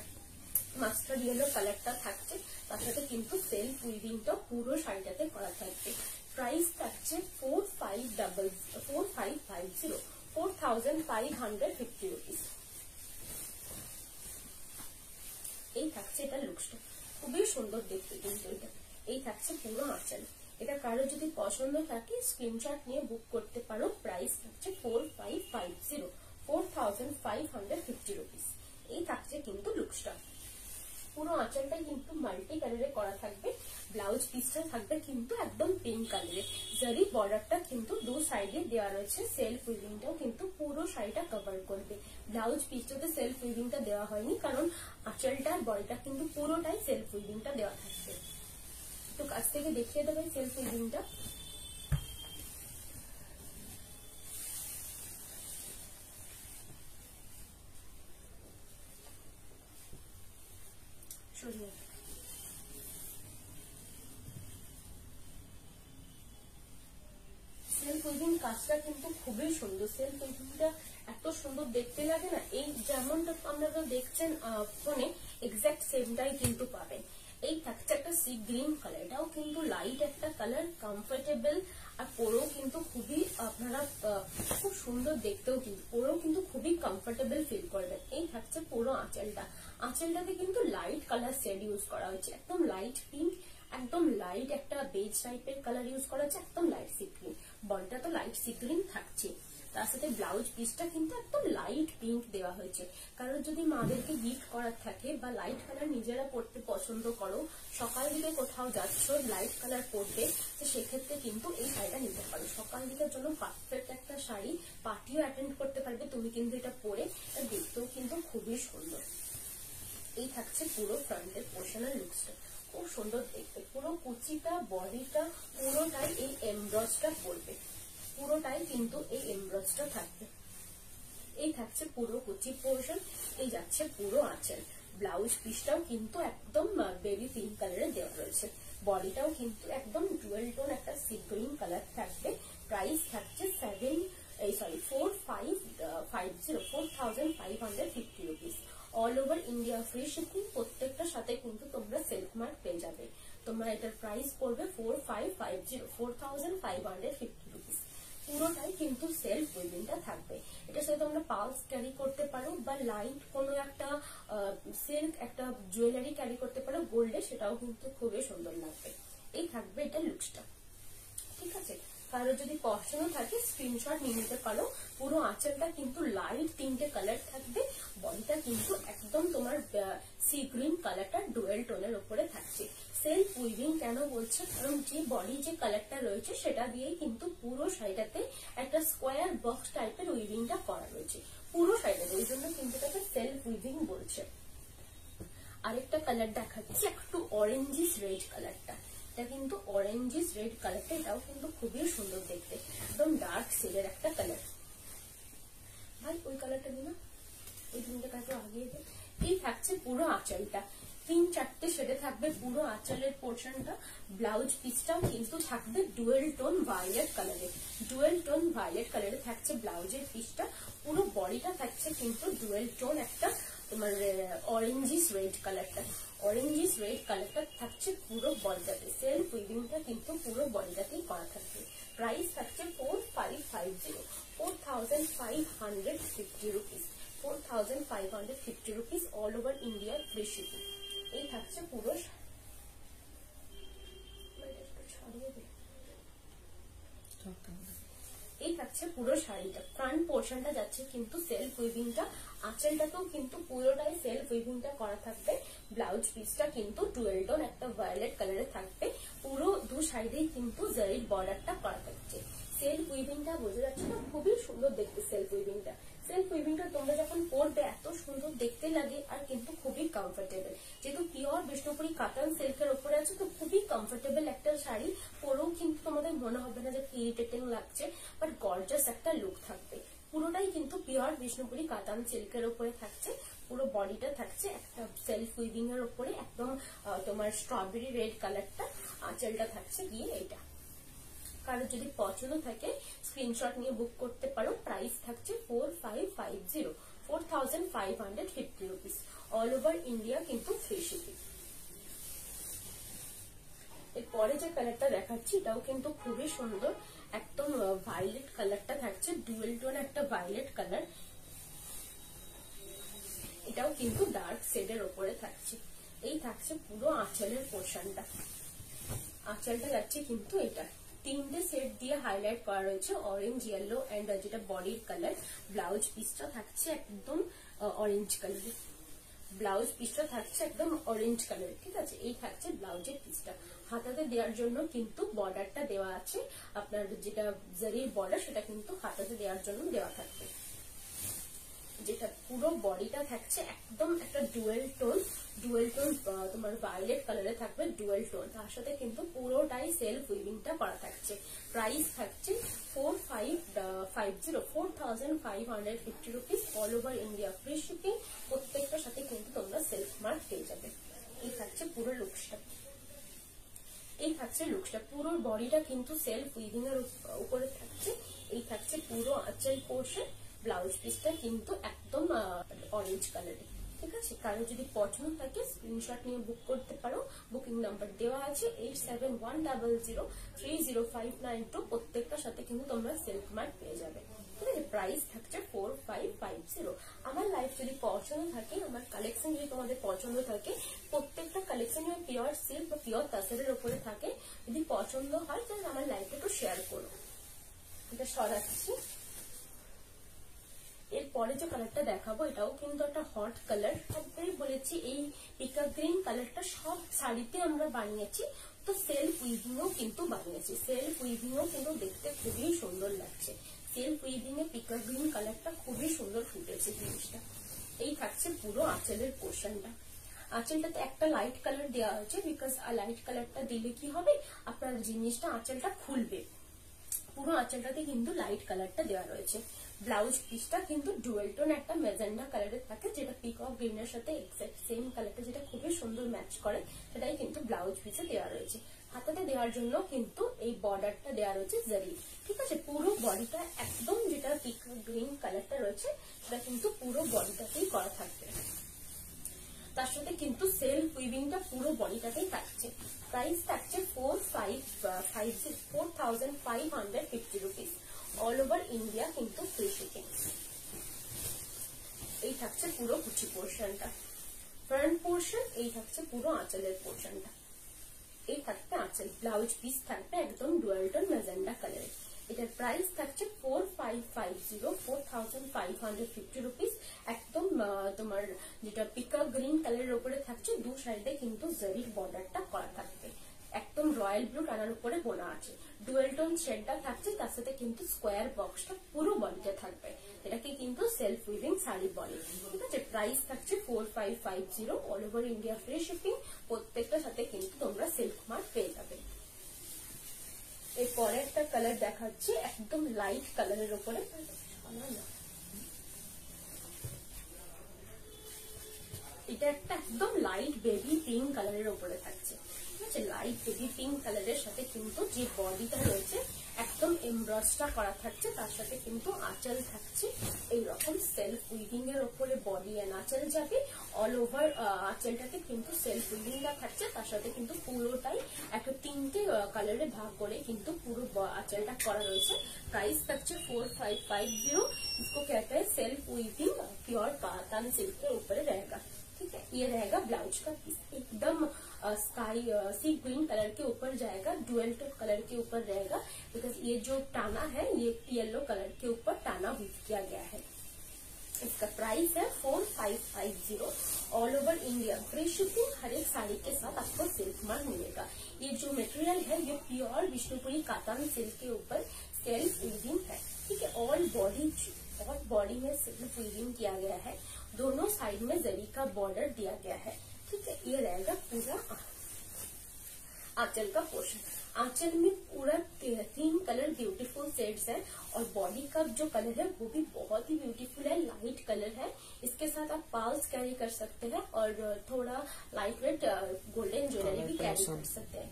মাস্টার্ড ইয়েলো কালারটা থাকছে, তার সাথে কিন্তু সেলফ উইভিংটা পুরো শাড়িটাতে করা থাকবে। প্রাইস থাকছে 4550 রুপিস। এই থাকছে এটা লুকসটা, খুবই সুন্দর দেখতে কিন্তু এটা। এই থাকছে পুরো আঁচল। এটা কারো যদি পছন্দ থাকে স্ক্রিনশট নিয়ে বুক করতে পারো। প্রাইস থাকছে 4550 রুপিস। এই থাকছে কিন্তু লুকসটা। পুরো আঁচলটাই কিন্তু মাল্টি কালারে করা থাকবে। ব্লাউজ পিসটা থাকবে কিন্তু একদম পিঙ্ক কালারে। জারি বর্ডারটা কিন্তু দু সাইডে দেওয়া রয়েছে। সেলফ উইভিংটাও কিন্তু পুরো শাড়িটা কভার করবে। ব্লাউজ পিসটাতে সেলফ উইভিংটা দেওয়া হয়নি, কারণ আঁচলটা আর বডিটা কিন্তু পুরোটাই সেলফ উইভিংটা দেওয়া থাকবে। তো কাছ থেকে দেখিয়ে দেবে সেলফ উইভিংটা। সেলফ উইভিং কাজটা কিন্তু খুবই সুন্দর। সেলফ উইভিংটা এত সুন্দর দেখতে লাগে না, এই যেমনটা আপনারা দেখছেন ফোনে এক্সাক্ট সেমটাই কিন্তু পাবেন। এই থাকছে একটা সি গ্রিন কালার, এটাও কিন্তু লাইট একটা কালার, কমফোর্টেবল, আর পরেও কিন্তু খুবই আপনারা খুব সুন্দর দেখতেও, কিন্তু পরেও কিন্তু খুবই কমফোর্টেবল ফিল করবেন। এই থাকছে পুরো আঁচলটা, আঁচলটাতে কিন্তু লাইট কালার শেড ইউজ করা হয়েছে, একদম লাইট পিঙ্ক, একদম লাইট একটা বেজ টাইপের কালার ইউজ করা হয়েছে, একদম লাইট সি গ্রিন। বডিটা তো লাইট সি গ্রিন থাকছে, তার সাথে ব্লাউজ পিসটা কিন্তু একদম লাইট পিঙ্ক দেওয়া হয়েছে। কারণ যদি মাদেরকে গিফট করার থাকে বা লাইট কালার নিজেরা পড়তে পছন্দ করো, সকাল দিকে কোথাও যাচ্ছ লাইট কালার পরতে, তো সেক্ষেত্রে কিন্তু এই শাড়িটা নিতে পারো। সকাল দিকের জন্য পারফেক্ট একটা শাড়ি, পার্টিও অ্যাটেন্ড করতে পারবে তুমি কিন্তু এটা পরে, দেখতেও কিন্তু খুবই সুন্দর। এই থাকছে পুরো ফ্রন্টের পোর্শনের লুকসটা, খুব সুন্দর দেখতে। পুরো কুচিটা বডিটা পুরোটাই এই এমব্রয়ডারিটা পড়বে, পুরোটাই কিন্তু এই এমব্রয়ডারিটা থাকবে। এই থাকছে পুরো কুচি পোর্শন, এই যাচ্ছে পুরো আঁচল। ব্লাউজ পিসটাও কিন্তু একদম বেবি পিঙ্ক কালারে দেওয়া রয়েছে, বডিটাও কিন্তু একদম ডুয়েল টোন একটা সি গ্রিন কালার থাকবে। প্রাইস থাকছে 4,550 rupees. All over India free shipping, প্রত্যেকটার সাথে কিন্তু তোমরা সেলফ মার্ক পেয়ে যাবে। তোমরা এটার প্রাইস পড়বে 4,550 রুপিস। পুরোটাই কিন্তু সেলফ উইভিংটা থাকবে। এটার সাথে তোমরা পালস ক্যারি করতে পারো বা লাইট কোনো একটা সিল্ক একটা জুয়েলারি ক্যারি করতে পারো গোল্ডে, সেটাও কিন্তু খুবই সুন্দর লাগবে। এই থাকবে এটা লুকসটা, ঠিক আছে। কারো যদি পছন্দ থাকে স্ক্রিনশট নিয়ে নিতে পারো। পুরো আঁচলটা কিন্তু লাইট তিনটে কালার থাকবে, বডিটা কিন্তু একদম তোমার সি গ্রিন কালারটা ডুয়েল টোনের উপরে থাকছে। সেলফ উইভিং কেন বলছে, কারণ যে বডি যে কালারটা রয়েছে সেটা দিয়েই কিন্তু পুরো শাড়িটাতে একটা স্কোয়ার বক্স টাইপের উইভিংটা করা রয়েছে পুরো শাড়িটাতে, ওই জন্য কিন্তু এটাকে সেলফ উইভিং বলছে। আরেকটা কালার দেখাচ্ছি, একটু অরেঞ্জিস রেড কালারটা, এটা কিন্তু অরেঞ্জিস রেড কালারটা, এটাও কিন্তু খুবই সুন্দর দেখতে, একদম ডার্ক শেডের একটা কালার। ভাই ওই কালারটা দিন না, ওই তিনটা কালার আগিয়ে দেয়। এই থাকছে পুরো আঁচলটা, 3-4টে শেডে থাকবে পুরো আঁচলের পোর্শনটা। ব্লাউজ পিসটাও কিন্তু থাকবে ডুয়েল টোন ভায়োলেট কালারে, ডুয়েল টোন ভায়োলেট কালারে থাকছে ব্লাউজের পিসটা। পুরো বডিটা থাকছে কিন্তু ডুয়েল টোন একটা তোমার অরেঞ্জিস রেড কালারটা, অরেঞ্জিস রেড কালারটা থাকছে পুরো বডিটাতে। সেলফ উইভিংটা কিন্তু পুরো বডিটাতেই করা থাকবে। প্রাইস থাকছে 4,550 rupees, 4,550 rupees, all over India free shipping. এই থাকছে পুরো, এই থাকছে পুরো শাড়িটা। ফ্রন্ট পোর্শনটা যাচ্ছে কিন্তু সেলফ উইভিংটা, আঁচলটাতেও কিন্তু পুরোটাই সেলফ উইভিংটা করা থাকবে। ব্লাউজ পিসটা কিন্তু ডুয়েল টোন একটা ভায়োলেট কালারে থাকবে, পুরো দু সাইডেই কিন্তু জারির বর্ডারটা করা থাকছে। সেলফ উইভিংটা বোঝা যাচ্ছে না, খুবই সুন্দর দেখতে সেলফ উইভিংটা। সেলফ উইভিংটা তোমরা যখন পরবে এত সুন্দর দেখতে লাগে, আর কিন্তু খুবই কমফোর্টেবল। যেহেতু পিওর বিষ্ণুপুরি কাতান সিল্কের উপরে আছে, তো খুবই কমফোর্টেবল একটা শাড়ি, পরেও কিন্তু তোমাদের মনে হবে না যে ইরিটেটিং লাগছে, বাট গর্জাস একটা লুক থাকবে। পুরোটাই কিন্তু পিওর বিষ্ণুপুরি কাতান সিল্কের উপরে থাকছে। পুরো বডিটা থাকছে একটা সেলফ উইভিং এর উপরে, একদম তোমার স্ট্রবেরি রেড কালারটা। আঁচলটা থাকছে গিয়ে এটা। কারো যদি পছন্দ থাকে স্ক্রিনশট নিয়ে বুক করতে পারো। প্রাইস থাকছে 4,550 রুপিস, অল ওভার ইন্ডিয়া কিন্তু ফ্রি শিপিং। এরপরে যে কালারটা দেখাচ্ছি এটাও কিন্তু খুবই সুন্দর, একদম ভায়োলেট কালারটা থাকছে, ডুয়েল টোন একটা ভায়োলেট কালার। এটাও কিন্তু ডার্ক শেডের উপরে থাকছে। এই থাকছে পুরো আঁচলের পোর্শনটা, আঁচলটা যাচ্ছে কিন্তু এটা 3টে সেট দিয়ে হাইলাইট করা রয়েছে, অরেঞ্জ, ইয়েলো এন্ড যেটা বডির কালার। ব্লাউজ পিসটা থাকছে একদম অরেঞ্জ কালারের, ব্লাউজ পিসটা থাকছে একদম অরেঞ্জ কালার, ঠিক আছে। এই থাকছে ব্লাউজের পিসটা। হাতাতে দেওয়ার জন্য কিন্তু বর্ডারটা দেওয়া আছে, আপনার যেটা জারির বর্ডার সেটা কিন্তু হাতাতে দেওয়ার জন্য দেওয়া থাকবে। যেটা পুরো বডিটা থাকছে একদম একটা ডুয়েল টোন তোমার ভায়োলেট কালারে থাকবে, ডুয়েল টোন, তার সাথে কিন্তু পুরোটাই সেলফ উইভিংটা করা থাকছে। প্রাইস থাকছে 4,550 rupees, all over India free shipping. প্রত্যেকটার সাথে কিন্তু তোমরা সেলফ মার্ক পেয়ে যাবে। এই থাকছে পুরো লুকসটা, এই থাকছে লুকসটা। পুরো বডিটা কিন্তু সেলফ উইভিং এর উপরে থাকছে। এই থাকছে পুরো আঁচল পোর্শন, ব্লাউজ পিসটা কিন্তু একদম অরেঞ্জ কালারে। ঠিক আছে, কারো যদি পছন্দ থাকে স্ক্রিনশট নিয়ে বুক করতে পারো। বুকিং নাম্বার দেওয়া আছে 8710030592। প্রত্যেকটার সাথে কিন্তু তোমরা সিল্ক মার্ক পেয়ে যাবে। ঠিক আছে, প্রাইস থাকছে 4550। আমার লাইফ যদি পছন্দ থাকে, আমার কালেকশন যদি তোমাদের পছন্দ থাকে, প্রত্যেকটা কালেকশন পিওর সিল্ক বা পিওর তাসরের উপরে থাকে, যদি পছন্দ হয় তাহলে আমার লাইফে একটু শেয়ার করো। এটা সরাচ্ছি। এরপরে যে কালারটা দেখাবো এটাও কিন্তু একটা হট কালার। একবারই বলেছি এই পিকা গ্রিন কালারটা সব শাড়িতে আমরা বানিয়েছি, তো সেলফ উইভিংও কিন্তু বানিয়েছি। সেলফ উইভিংও কিন্তু দেখতে খুবই সুন্দর লাগছে। সেলফ উইভিং এ পিকা গ্রিন কালারটা খুবই সুন্দর ফুটেছে জিনিসটা। এই থাকছে পুরো আঁচলের পোর্শনটা। আঁচলটাতে একটা লাইট কালার দেওয়া হয়েছে, বিকজ লাইট কালারটা দিলে কি হবে, আপনার জিনিসটা আঁচলটা খুলবে। পুরো আঁচলটাতে কিন্তু লাইট কালারটা দেওয়া রয়েছে। ব্লাউজ পিসটা কিন্তু ডুয়েল টোন একটা মেজেন্ডা কালারের থাকে, যেটা পিকক গ্রিনের সাথে এক্সাক্ট সেম কালারটা, যেটা খুবই সুন্দর ম্যাচ করে, সেটাই কিন্তু ব্লাউজ পিসে দেওয়া রয়েছে। হাতাতে দেওয়ার জন্য কিন্তু এই বর্ডারটা দেওয়া রয়েছে জারি। ঠিক আছে, পুরো বডিটা একদম যেটা পিকক গ্রিন কালারটা রয়েছে সেটা কিন্তু পুরো বডিটাতেই করা থাকবে। তার সাথে কিন্তু সেলফ উইভিংটা পুরো বডিটাতেই থাকছে। প্রাইস থাকছে 4550 রুপিস। অল ওভার ইন্ডিয়া কিন্তু ফ্রি শিপিং। এই থাকছে পুরো কুচি পোর্শনটা, ফ্রন্ট পোর্শন। এই থাকছে পুরো আঁচলের পোর্শনটা। এই থাকবে আঁচল। ব্লাউজ পিস থাকবে একদম ডুয়াল টোন ম্যাজেন্ডা কালারের। এটার প্রাইস থাকছে 4550 রুপিস। একদম তোমার যেটা পিকক গ্রিন কালারের উপরে থাকছে, দু সাইডে কিন্তু জারির বর্ডারটা করা থাকবে। একদম রয়্যাল ব্লু টানার উপরে বোনা আছে। ডুয়েল টোন শেডটা থাকছে, তার সাথে কিন্তু স্কোয়ার বক্সটা পুরো বডিতে থাকবে। এটাকে কিন্তু সেলফ উইভিং শাড়ি বলে। ঠিক আছে, প্রাইস থাকছে 4550। All over India free shipping. প্রত্যেকটার সাথে কিন্তু তোমরা সিল্ক মার্ক পেয়ে যাবে। এরপরে একটা কালার দেখাচ্ছি একদম লাইট কালারের উপরে। এটা একটা একদম লাইট বেবি পিঙ্ক কালারের উপরে থাকছে। ঠিক আছে, লাইট বেবি পিঙ্ক কালারের সাথে কিন্তু যে বডিটা রয়েছে একদম এমব্রয়ডারি করা থাকছে, তার সাথে কিন্তু আঁচল থাকছে এইরকম সেলফ উইভিং এর উপরে বডি এন্ড আঁচল যাবে। অল ওভার আঁচলটাতে কিন্তু সেলফ উইভিংটা থাকছে, তার সাথে কিন্তু পুরোটাই একটা 3টে কালারে ভাগ করে কিন্তু পুরো আঁচলটা করা রয়েছে। Price structure 4550। इसको कहते हैं self weaving pure katan silk के ऊपर रहेगा। ठीक है, ये रहेगा ब्लाउज का पीस। एकदम स्काई सी ग्रीन कलर के ऊपर जाएगा, डुअल टोन कलर के ऊपर रहेगा, बिकॉज ये जो टाना है ये येलो कलर के ऊपर टाना वीव किया गया है। इसका प्राइस है 4550। All over India free shipping. हर एक साड़ी के साथ आपको सिल्क मार्क मिलेगा। ये जो मटेरियल है ये प्योर विष्णुपुरी कातान सिल्क के ऊपर सेल्फ वीविंग है। ठीक है, ऑल बॉडी में सेल्फ वीविंग किया गया है। दोनों साइड में जरी का बॉर्डर दिया गया है। ठीक है, ये रहेगा पूरा आंचल का पोर्शन। आंचल में पूरा 3 कलर ब्यूटीफुल शेड्स है, और बॉडी का जो कलर है वो भी बहुत ही ब्यूटीफुल है, लाइट कलर है। इसके साथ आप पाल्स कैरी कर सकते हैं और थोड़ा लाइट वेट गोल्डन ज्वेलरी भी कैरी कर सकते हैं।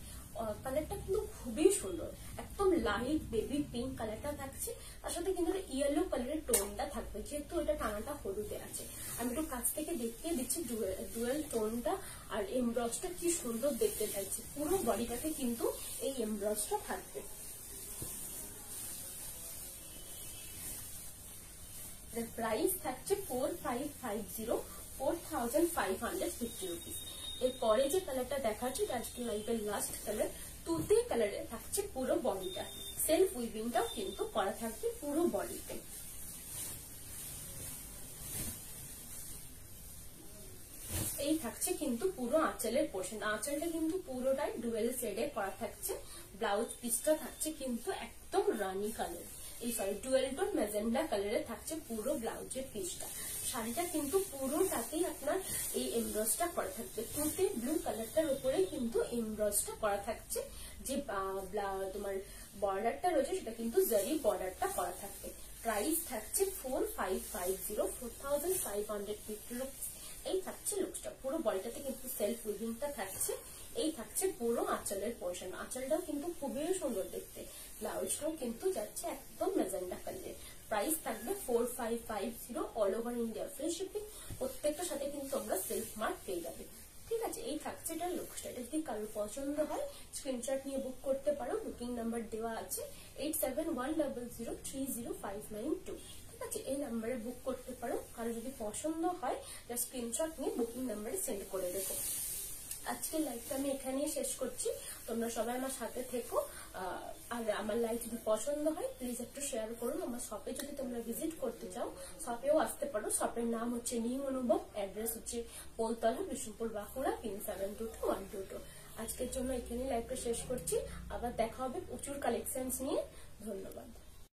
কালারটা কিন্তু খুবই সুন্দর, একদম লাইট বেবি পিঙ্ক কালারটা থাকছে, তার সাথে কিন্তু ইয়েলো কালারের টোনটা থাকবে, যেহেতু এটা টানাটা হলুদে আছে। আমি একটু কাছ থেকে দেখিয়ে দিচ্ছি ডুয়েল টোনটা আর এমব্রয়ডারিটা কি সুন্দর দেখতে লাগছে। পুরো বডিটাতে কিন্তু এই এমব্রয়ডারিটা থাকবে। প্রাইস থাকছে 4550 রুপিস। এরপরে যে কালারটা দেখাচ্ছি আজকে লাইভের লাস্ট কালার তুতে কালারে থাকছে পুরো বডিটা। সেলফ উইভিংটাও কিন্তু করা থাকবে পুরো বডিতে। এই থাকছে কিন্তু পুরো আঁচলের পোর্শন। আঁচলটা কিন্তু পুরোটাই ডুয়েল শেডে করা থাকছে। ব্লাউজ পিসটা থাকছে কিন্তু একদম রানি কালার, এই সরি ডুয়েল টোন ম্যাজেন্ডা কালারে থাকছে পুরো ব্লাউজের পিসটা। শাড়িটা কিন্তু পুরোটাতেই আপনার এই এমব্রয়ডারিটা করা থাকছে। তুতে ব্লু কালারটার উপরে কিন্তু এমব্রয়ডারিটা করা থাকছে। যে তোমার বর্ডারটা রয়েছে সেটা কিন্তু জারি বর্ডারটা করা থাকবে। প্রাইস থাকছে 4550 রুপিস। এই থাকছে লুকসটা, পুরো বডিটাতে কিন্তু সেলফ উইভিংটা থাকছে। এই থাকছে পুরো আঁচলের পোর্শন। আঁচলটাও কিন্তু খুবই সুন্দর দেখতে। ব্লাউজটাও কিন্তু যাচ্ছে একদম ম্যাজেন্ডা কালারের। প্রাইস থাকবে 4550। ফ্রি শিপিং, প্রত্যেকটার সাথে কিন্তু তোমরা সেলফ মার্ক পেয়ে যাবে। ঠিক আছে, এই থাকছে এটার লুকসটা। এটা যদি কারোর পছন্দ হয় স্ক্রিনশট নিয়ে বুক করতে পারো, বুকিং নাম্বার দেওয়া আছে 8710030592। ঠিক আছে, এই নাম্বারে বুক করতে পারো। কারো যদি পছন্দ হয় স্ক্রিনশট নিয়ে বুকিং নাম্বারে সেন্ড করে রেখো। আজকের লাইভটা আমি এখানেই শেষ করছি। তোমরা সবাই আমার সাথে থেকো। আর আমার লাইভ যদি পছন্দ হয় প্লিজ একটু শেয়ার করুন। আমার শপে যদি তোমরা ভিজিট করতে চাও শপেও আসতে পারো। শপের নাম হচ্ছে নিউ অনুভব, অ্যাড্রেস হচ্ছে পোলতলা, বিষ্ণুপুর, বাঁকুড়া 3722 আজকের জন্য এখানেই লাইভটা শেষ করছি। আবার দেখা হবে প্রচুর কালেকশনস নিয়ে। ধন্যবাদ।